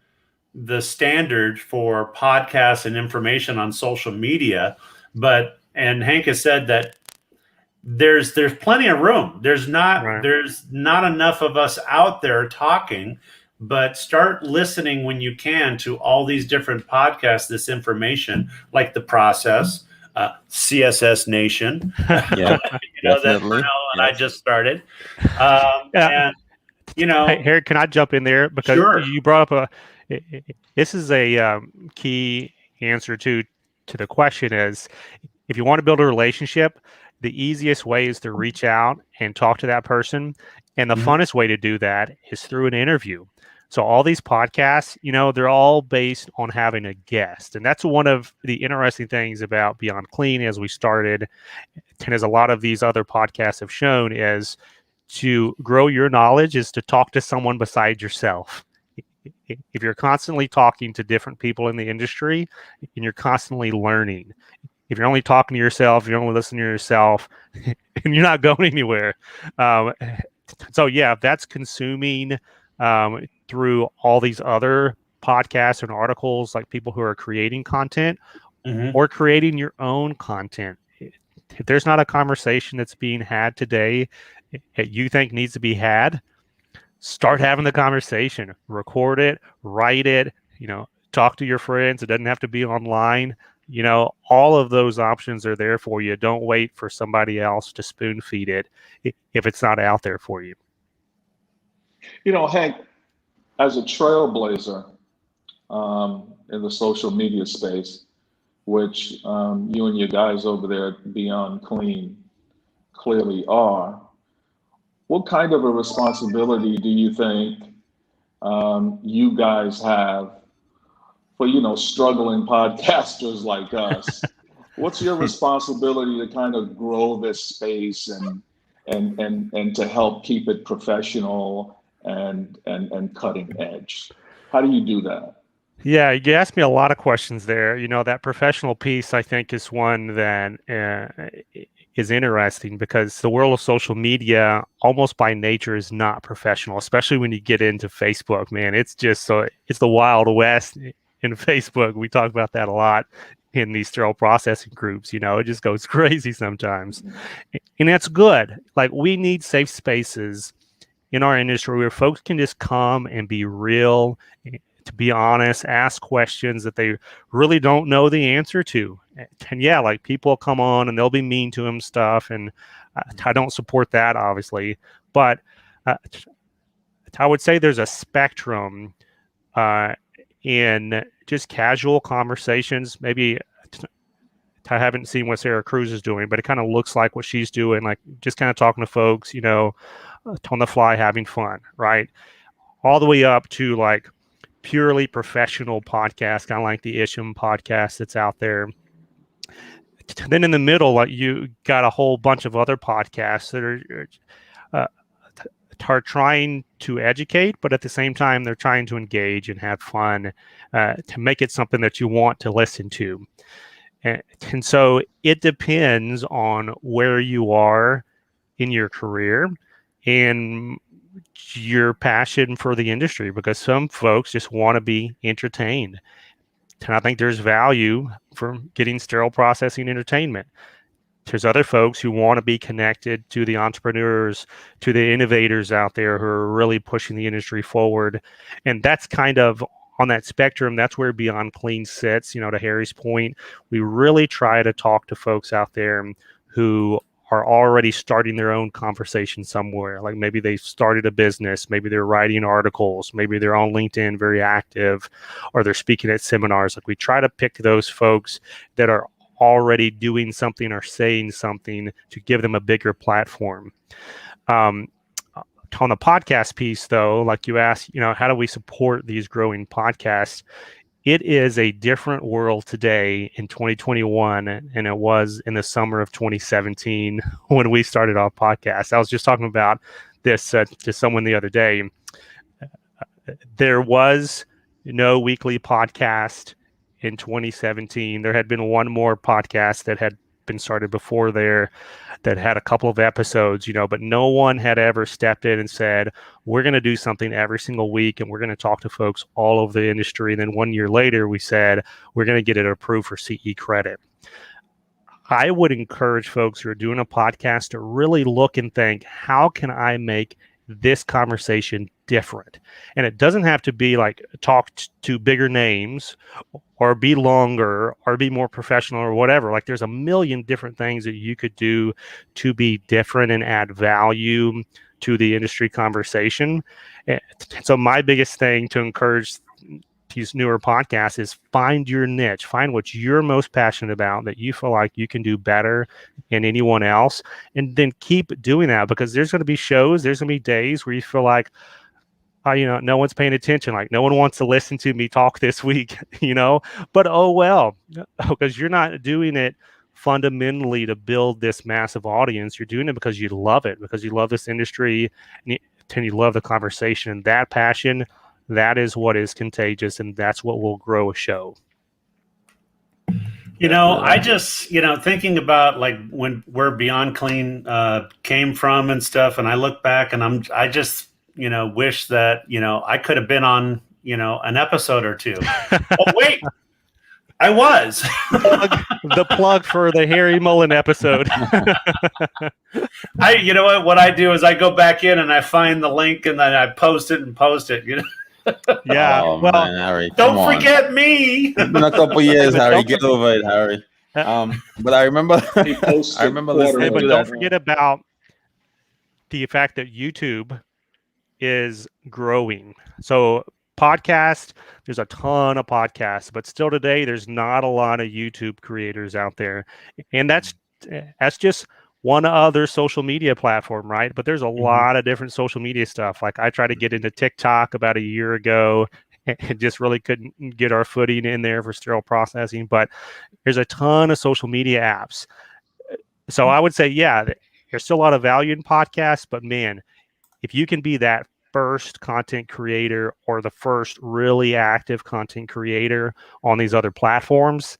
the standard for podcasts and information on social media. And Hank has said that there's plenty of room. There's not enough of us out there talking, but start listening when you can to all these different podcasts, this information like the PROCSS, CSS Nation, Yeah, that Pernell and I just started. And Hey, Harry, can I jump in there? Because Sure. you brought up this is a key answer to the question is, if you want to build a relationship, the easiest way is to reach out and talk to that person. And the funnest way to do that is through an interview. So all these podcasts, they're all based on having a guest. And that's one of the interesting things about Beyond Clean as we started, and as a lot of these other podcasts have shown, is to grow your knowledge is to talk to someone besides yourself. If you're constantly talking to different people in the industry and you're constantly learning, if you're only talking to yourself, you're only listening to yourself, and you're not going anywhere. So yeah, if that's consuming through all these other podcasts and articles, like people who are creating content or creating your own content. If there's not a conversation that's being had today that you think needs to be had, start having the conversation, record it, write it, talk to your friends. It doesn't have to be online. All of those options are there for you. Don't wait for somebody else to spoon feed it if it's not out there for you. Hank, as a trailblazer in the social media space, which you and your guys over there at Beyond Clean clearly are, what kind of a responsibility do you think you guys have for, struggling podcasters like us? What's your responsibility to kind of grow this space and to help keep it professional and cutting edge? How do you do that? Yeah, you asked me a lot of questions there. That professional piece, I think, is one that is interesting, because the world of social media almost by nature is not professional, especially when you get into Facebook, man. It's just it's the Wild West in Facebook. We talk about that a lot in these sterile processing groups. It just goes crazy sometimes. And that's good. Like, we need safe spaces in our industry where folks can just come and be real, to be honest, ask questions that they really don't know the answer to. And yeah, like, people come on and they'll be mean to him stuff. And I don't support that, obviously. But I would say there's a spectrum in just casual conversations. Maybe I haven't seen what Sarah Cruz is doing, but it kind of looks like what she's doing, like just kind of talking to folks, on the fly, having fun, right? All the way up to like purely professional podcasts, kind of like the Isham podcast that's out there. Then in the middle, like, you got a whole bunch of other podcasts that are trying to educate, but at the same time, they're trying to engage and have fun, to make it something that you want to listen to. And so it depends on where you are in your career and your passion for the industry, because some folks just want to be entertained. And I think there's value for getting sterile processing entertainment. There's other folks who want to be connected to the entrepreneurs, to the innovators out there who are really pushing the industry forward. And that's kind of on that spectrum. That's where Beyond Clean sits. To Harry's point, we really try to talk to folks out there who are already starting their own conversation somewhere. Like, maybe they started a business, maybe they're writing articles, maybe they're on LinkedIn very active, or they're speaking at seminars. Like, we try to pick those folks that are already doing something or saying something to give them a bigger platform. on the podcast piece, though, like you asked, how do we support these growing podcasts? It is a different world today in 2021 and it was in the summer of 2017 when we started our podcast. I was just talking about this to someone the other day. There was no weekly podcast in 2017. There had been one more podcast that had been started before there that had a couple of episodes, but no one had ever stepped in and said, we're going to do something every single week and we're going to talk to folks all over the industry. And then 1 year later, we said, we're going to get it approved for CE credit. I would encourage folks who are doing a podcast to really look and think, how can I make this conversation different? And it doesn't have to be like talk to bigger names or be longer or be more professional or whatever. Like there's a million different things that you could do to be different and add value to the industry conversation. So my biggest thing to encourage these newer podcasts is find your niche, find what you're most passionate about that you feel like you can do better than anyone else, and then keep doing that, because there's going to be shows, there's going to be days where you feel like, no one's paying attention, like no one wants to listen to me talk this week, but oh well, because you're not doing it fundamentally to build this massive audience. You're doing it because you love it, because you love this industry and you love the conversation. And that passion, that is what is contagious, and that's what will grow a show. I just, thinking about like where Beyond Clean came from and stuff, and I look back and I just, wish that, I could have been on, an episode or two. Oh, wait, I was. The plug for the Harry Mullen episode. What I do is I go back in and I find the link and then I post it. Yeah. Oh, well, man, Harry, don't forget me. It's been a couple years, Harry. Get over it, Harry. But I remember, listening but to don't that. forget about the fact that YouTube is growing. So podcast, there's a ton of podcasts, but still today there's not a lot of YouTube creators out there, and that's just one other social media platform, right? But there's a lot of different social media stuff. Like I tried to get into TikTok about a year ago and just really couldn't get our footing in there for sterile processing, but there's a ton of social media apps. So I would say, yeah, there's still a lot of value in podcasts, but man, if you can be that first content creator or the first really active content creator on these other platforms,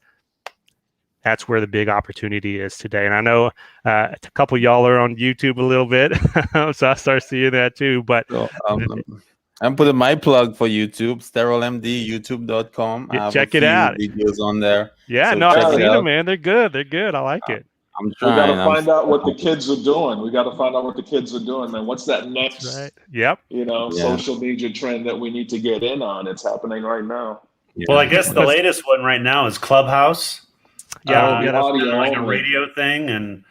that's where the big opportunity is today. And I know a couple of y'all are on YouTube a little bit, so I start seeing that too. But So, I'm putting my plug for YouTube, SterileMD, youtube.com. I have check a it few out. videos on there. Yeah, So no, check I've it seen out. them, man. They're good. They're good. I like it. I'm We trying. got to I'm find out what the kids are doing. What's that next, Right. Yep. social media trend that we need to get in on? It's happening right now. Yeah. Well, I guess the latest one right now is Clubhouse. Yeah. Yeah, that's audio Like a only. radio thing and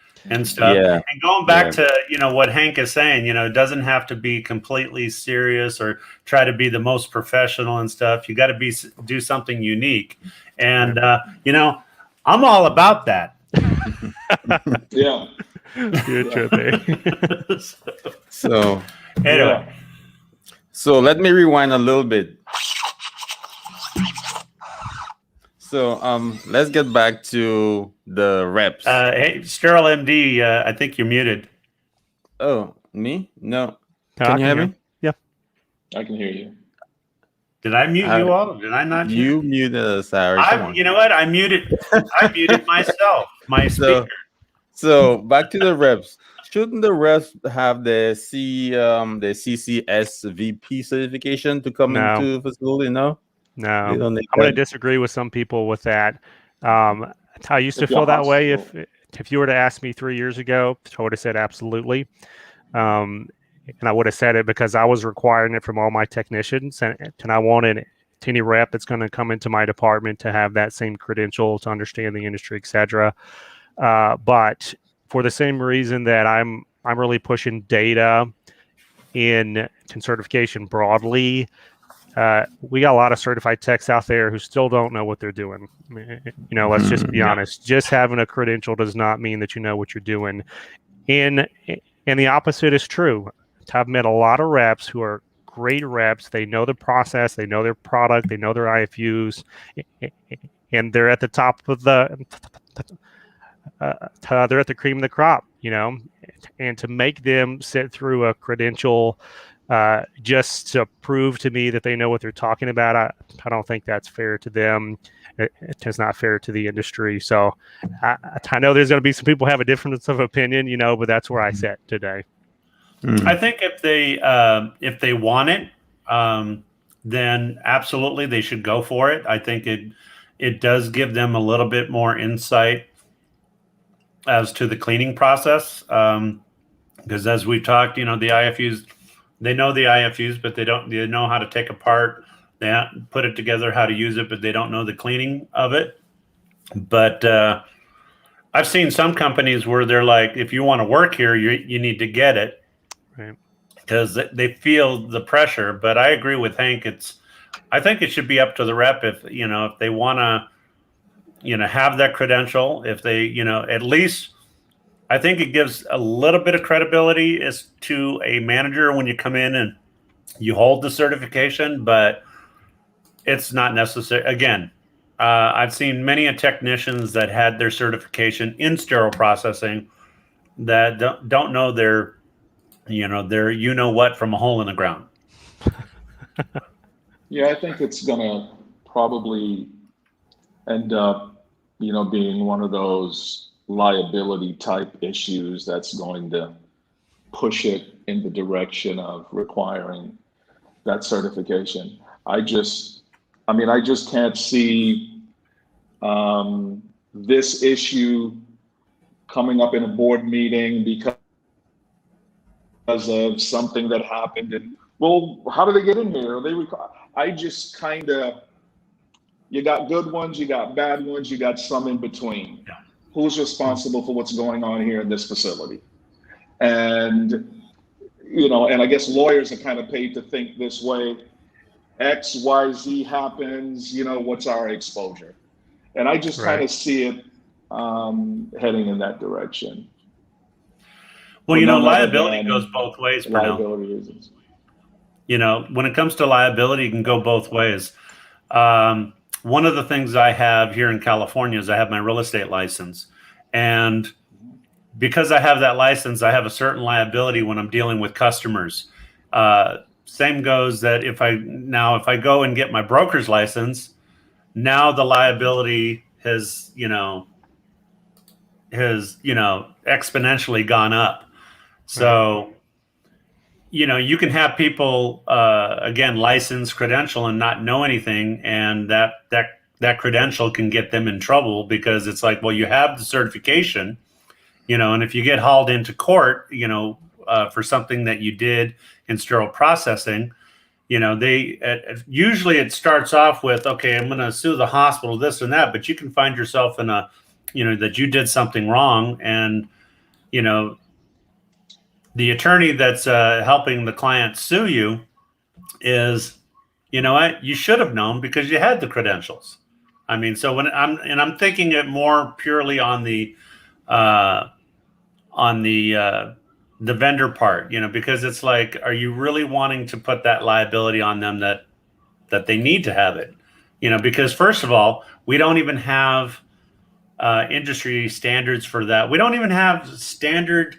stuff. Yeah. And going back to, what Hank is saying, it doesn't have to be completely serious or try to be the most professional and stuff. You got to do something unique. And, I'm all about that. Yeah. Good trip, eh? So Anyway, So let me rewind a little bit. So let's get back to the reps. hey, SterileMD, I think you're muted. Oh, me? No. I Can you hear me? Yeah. I can hear you. Did I mute you all? Did I not? You muted us, Harry. Come on. You know what? I muted myself. My speaker. So back to the reps. Shouldn't the reps have the CCS VP certification to come into the facility? No. No, They I'm don't need going to that? disagree with some people with that. I used to feel that way. If you were to ask me 3 years ago, I would have said absolutely. And I would have said it because I was requiring it from all my technicians, and I wanted any rep that's going to come into my department to have that same credential to understand the industry, etc. But for the same reason that I'm really pushing data in certification broadly, we got a lot of certified techs out there who still don't know what they're doing. Let's just be honest. Just having a credential does not mean that you know what you're doing. And the opposite is true. I've met a lot of reps who are great reps. They know the process, they know their product, they know their IFUs, and they're at the top of they're at the cream of the crop, and to make them sit through a credential just to prove to me that they know what they're talking about, I don't think that's fair to them. It's not fair to the industry. So I know there's going to be some people who have a difference of opinion, but that's where I sit today. I think if they want it, then absolutely they should go for it. I think it does give them a little bit more insight as to the cleaning process, because as we talked, the IFUs, they know the IFUs, but they know how to take apart, they put it together, how to use it, but they don't know the cleaning of it. But I've seen some companies where they're like, if you want to work here, you need to get it, right? Because they feel the pressure. But I agree with Hank. I think it should be up to the rep if they want to have that credential. If they at least, I think it gives a little bit of credibility as to a manager when you come in and you hold the certification, but it's not necessary. Again, I've seen many technicians that had their certification in sterile processing that don't know their what from a hole in the ground. Yeah, I think it's gonna probably end up, being one of those liability type issues that's going to push it in the direction of requiring that certification. I just can't see this issue coming up in a board meeting because of something that happened. And well, how do they get in here? I just kind of, you got good ones, you got bad ones, you got some in between. Yeah. Who's responsible for what's going on here in this facility? And, and I guess lawyers are kind of paid to think this way. X, Y, Z happens, what's our exposure? And I just kind of see it heading in that direction. Well, liability goes both ways. Liability reasons. When it comes to liability, it can go both ways. One of the things I have here in California is I have my real estate license. And because I have that license, I have a certain liability when I'm dealing with customers. Same goes that if I go and get my broker's license, now the liability has exponentially gone up. So, you can have people, again, license, credential, and not know anything. And that credential can get them in trouble because it's like, well, you have the certification, and if you get hauled into court, for something that you did in sterile processing, usually it starts off with, okay, I'm going to sue the hospital, this and that, but you can find yourself in that you did something wrong. And, the attorney that's helping the client sue you is, you should have known because you had the credentials. I mean, so I'm thinking it more purely on the vendor part, because it's like, are you really wanting to put that liability on them that they need to have it? Because first of all, we don't even have industry standards for that. We don't even have standard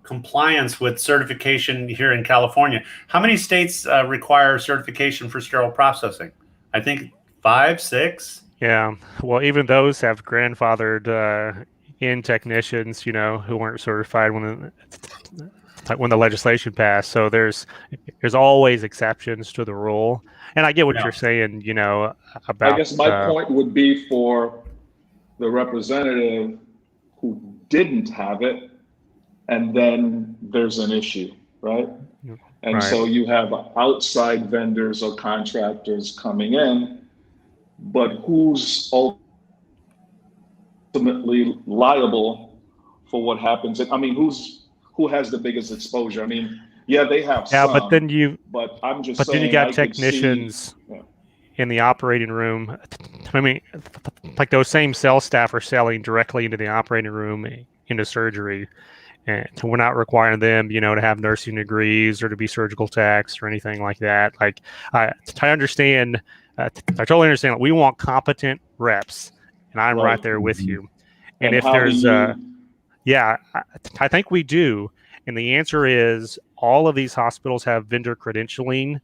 compliance with certification here in California. How many states require certification for sterile processing? I think 5, 6. Yeah. Well, even those have grandfathered in technicians, who weren't certified when the legislation passed. So there's always exceptions to the rule. And I get what you're saying, about. I guess my point would be for the representative who didn't have it, and then there's an issue, right? And so you have outside vendors or contractors coming in, but who's ultimately liable for what happens? I mean, who has the biggest exposure? I mean, yeah, they have some, but then you got technicians in the operating room. I mean, like those same cell staff are selling directly into the operating room, into surgery. And we're not requiring them, to have nursing degrees or to be surgical techs or anything like that. Like, I understand, I totally understand. We want competent reps, and I'm right there with you. And if there's, yeah, I think we do. And the answer is all of these hospitals have vendor credentialing.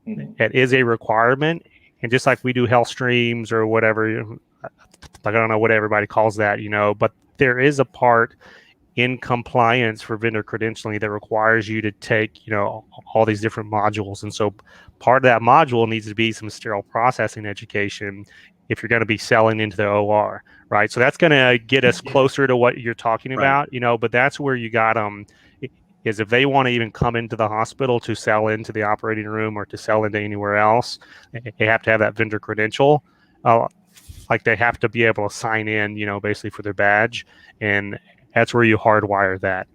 It is a requirement. And just like we do health streams or whatever, like I don't know what everybody calls that, but there is a part in compliance for vendor credentialing that requires you to take, all these different modules. And so part of that module needs to be some sterile processing education if you're going to be selling into the OR, right? So that's going to get us closer to what you're talking about, but that's where you got is if they want to even come into the hospital to sell into the operating room or to sell into anywhere else, they have to have that vendor credential. Like they have to be able to sign in, basically for their badge. And that's where you hardwire that.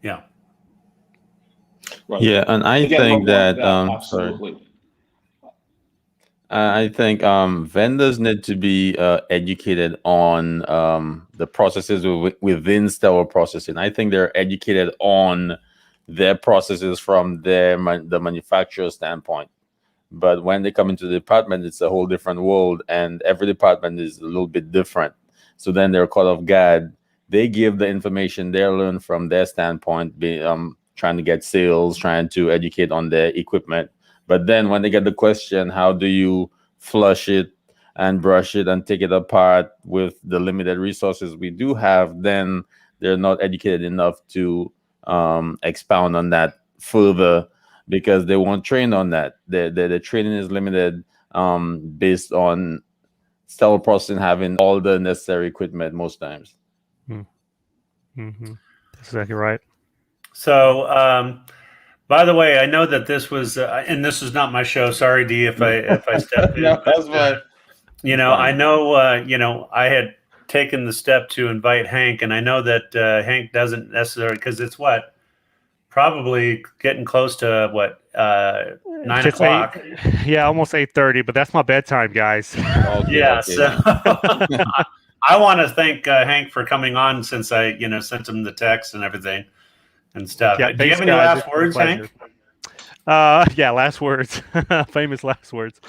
Yeah. Right. Yeah, and I think that absolutely. I think vendors need to be educated on the processes within sterile processing. I think they're educated on their processes from the manufacturer standpoint. But when they come into the department, it's a whole different world, and every department is a little bit different. So then they're caught off guard. They give the information they learn from their standpoint, trying to get sales, trying to educate on their equipment. But then when they get the question, how do you flush it and brush it and take it apart with the limited resources we do have, then they're not educated enough to expound on that further because they weren't trained on that. The training is limited based on sterile processing having all the necessary equipment most times. Mm-hmm. That's exactly right. So, by the way, I know that this was, and this is not my show. Sorry, D, if I stepped in. No, that's fine. I know, I had taken the step to invite Hank, and I know that Hank doesn't necessarily, because it's probably getting close to 9 o'clock. Yeah, almost 8:30, but that's my bedtime, guys. Okay. So I want to thank Hank for coming on since I, sent him the text and everything and stuff. Yeah, do you have any last words, Hank? Yeah, last words. Famous last words.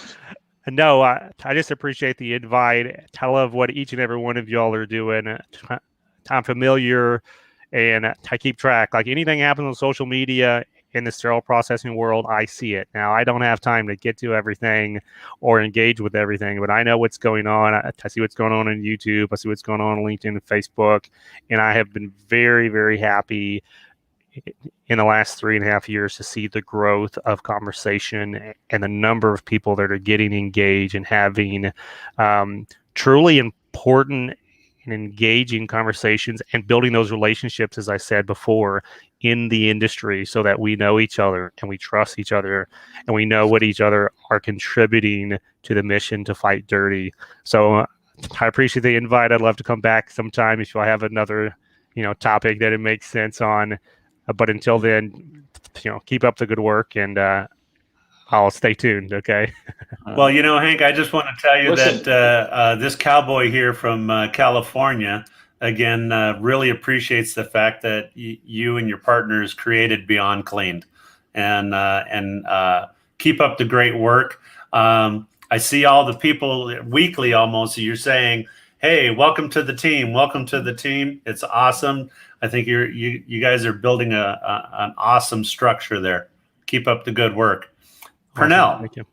No, I just appreciate the invite. I love what each and every one of y'all are doing. I'm familiar and I keep track. Like anything happens on social media in the sterile processing world, I see it. Now, I don't have time to get to everything or engage with everything, but I know what's going on. I see what's going on YouTube. I see what's going on LinkedIn and Facebook. And I have been very, very happy in the last 3.5 years to see the growth of conversation and the number of people that are getting engaged and having truly important and engaging conversations and building those relationships, as I said before, in the industry so that we know each other and we trust each other and we know what each other are contributing to the mission to fight dirty. So I appreciate the invite. I'd love to come back sometime if I have another, topic that it makes sense on. But until then, keep up the good work and I'll stay tuned. Okay. Well, Hank, I just want to tell you that this cowboy here from California, again, really appreciates the fact that you and your partners created Beyond Cleaned, and keep up the great work. I see all the people weekly almost. You're saying, "Hey, welcome to the team. Welcome to the team." It's awesome. I think you guys are building an awesome structure there. Keep up the good work. Pernell. Thank you.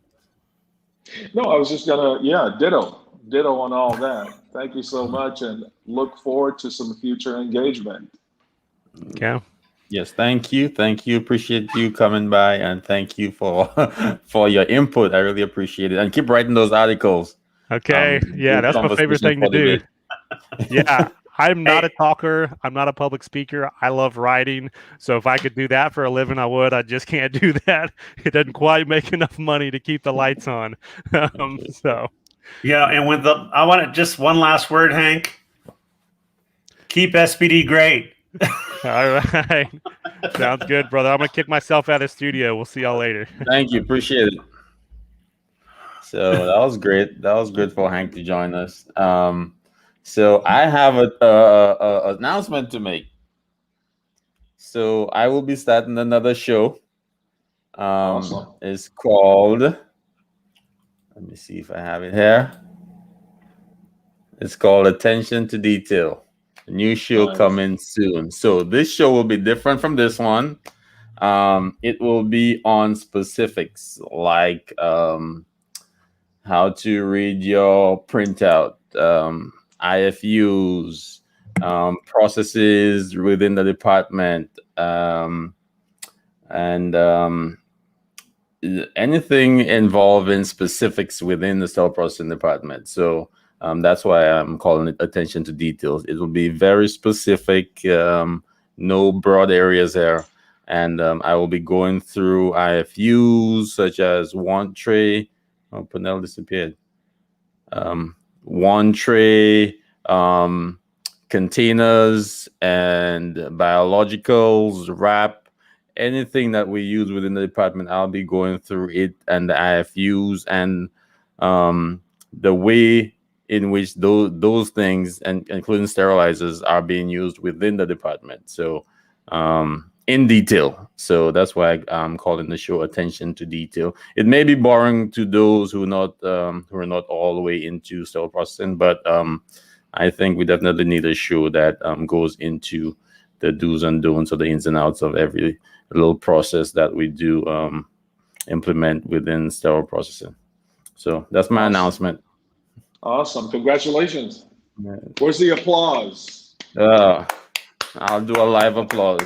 No, I was just ditto on all that. Thank you so much, and look forward to some future engagement. Yeah. Yes, thank you. Appreciate you coming by, and thank you for your input. I really appreciate it, and keep writing those articles. Okay. Yeah, that's my favorite thing to do. Yeah. I'm not a talker. I'm not a public speaker. I love writing. So if I could do that for a living, I would. I just can't do that. It doesn't quite make enough money to keep the lights on. So. Yeah, and I want just one last word, Hank. Keep SPD great. All right. Sounds good, brother. I'm going to kick myself out of the studio. We'll see y'all later. Thank you. Appreciate it. So that was great. That was good for Hank to join us. So I have an announcement to make. So I will be starting another show. Awesome. It's called, let me see if I have it here. It's called Attention to Detail. A new show Nice. coming soon. So this show will be different from this one. It will be on specifics like how to read your printout, IFUs, processes within the department, and anything involving specifics within the sterile processing department. So that's why I'm calling it Attention to Details. It will be very specific, no broad areas there. And I will be going through IFUs such as one tray. Oh, Pernell disappeared. One tray, containers, and biologicals, wrap, anything that we use within the department. I'll be going through it and the IFUs and the way in which those things, and including sterilizers, are being used within the department. So in detail. So that's why I'm calling the show Attention to Detail. It may be boring to those who are not all the way into sterile processing, but I think we definitely need a show that goes into the do's and don'ts, or the ins and outs of every little process that we do implement within sterile processing. So that's my announcement. Awesome. Congratulations. Yeah. Where's the applause? I'll do a live applause.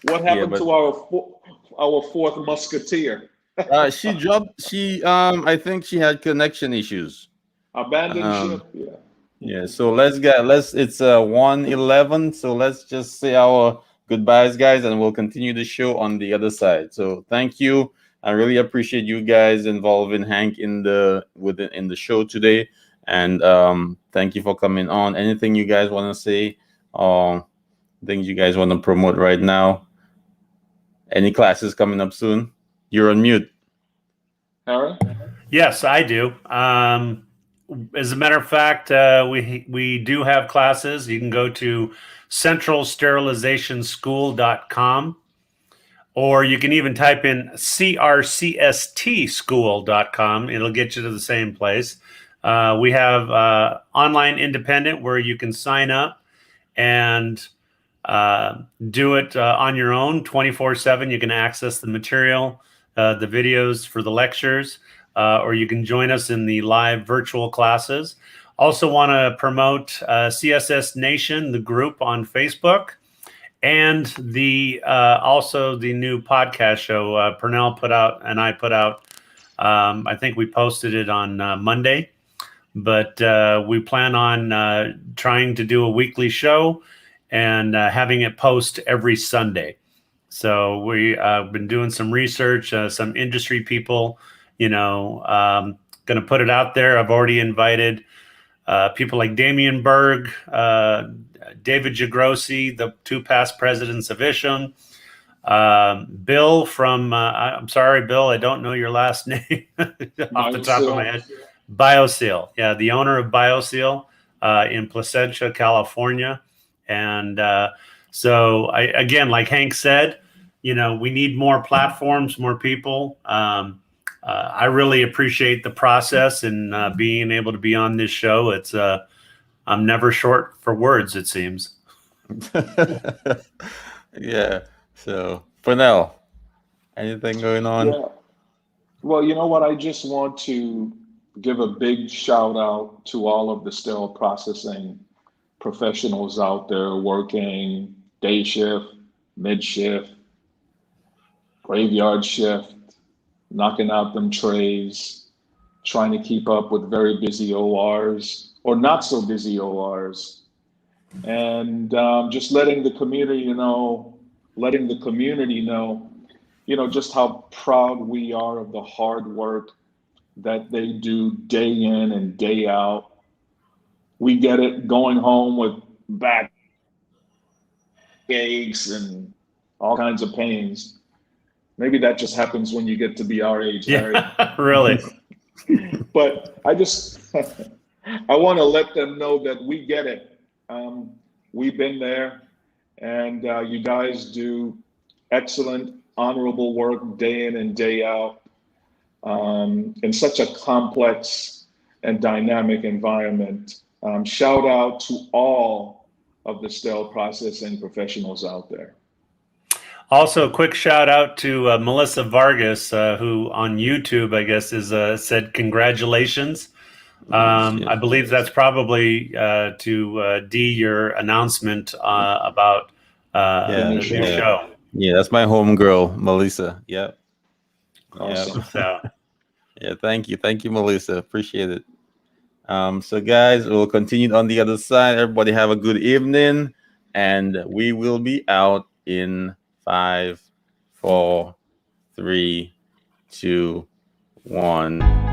What happened to our fourth musketeer? She dropped. I think she had connection issues. Abandoned ship. Yeah. Yeah. So it's 1:11. So let's just say our goodbyes, guys, and we'll continue the show on the other side. So thank you. I really appreciate you guys involving Hank in the show today, and thank you for coming on. Anything you guys want to say? Things you guys want to promote right now? Any classes coming up soon? You're on mute. Aaron? Yes, I do. As a matter of fact, we do have classes. You can go to centralsterilizationschool.com, or you can even type in crcstschool.com. It'll get you to the same place. We have online independent where you can sign up and do it on your own 24/7. You can access the material, the videos for the lectures, or you can join us in the live virtual classes. Also want to promote CSS Nation, the group on Facebook, and also the new podcast show Pernell put out and I put out. I think we posted it on Monday, but we plan on trying to do a weekly show and having it post every Sunday. So we been doing some research, some industry people, going to put it out there. I've already invited people like Damian Berg, David Jagrossi, the two past presidents of Isham, Bill from, I'm sorry, Bill, I don't know your last name off the top of my head. BioSeal. Yeah, the owner of BioSeal in Placentia, California. And so, again, like Hank said, we need more platforms, more people. I really appreciate the process and being able to be on this show. It's I'm never short for words, it seems. Yeah. So, Pernell, anything going on? Yeah. Well, you know what? I just want to give a big shout out to all of the sterile processing professionals out there working day shift, mid shift, graveyard shift, knocking out them trays, trying to keep up with very busy ORs or not so busy ORs, and just letting the community know, just how proud we are of the hard work that they do day in and day out. We get it, going home with back aches and all kinds of pains. Maybe that just happens when you get to be our age, Harry. Yeah, really. But I want to let them know that we get it. We've been there, and you guys do excellent, honorable work day in and day out in such a complex and dynamic environment. Shout out to all of the sterile processing professionals out there. Also, a quick shout out to Melissa Vargas, who on YouTube, I guess, is said congratulations. I believe that's probably to D, your announcement about the new show. Yeah, that's my homegirl, Melissa. Yep. Awesome. So, yeah, thank you, Melissa. Appreciate it. So guys, we'll continue on the other side. Everybody have a good evening, and we will be out in 5, 4, 3, 2, 1.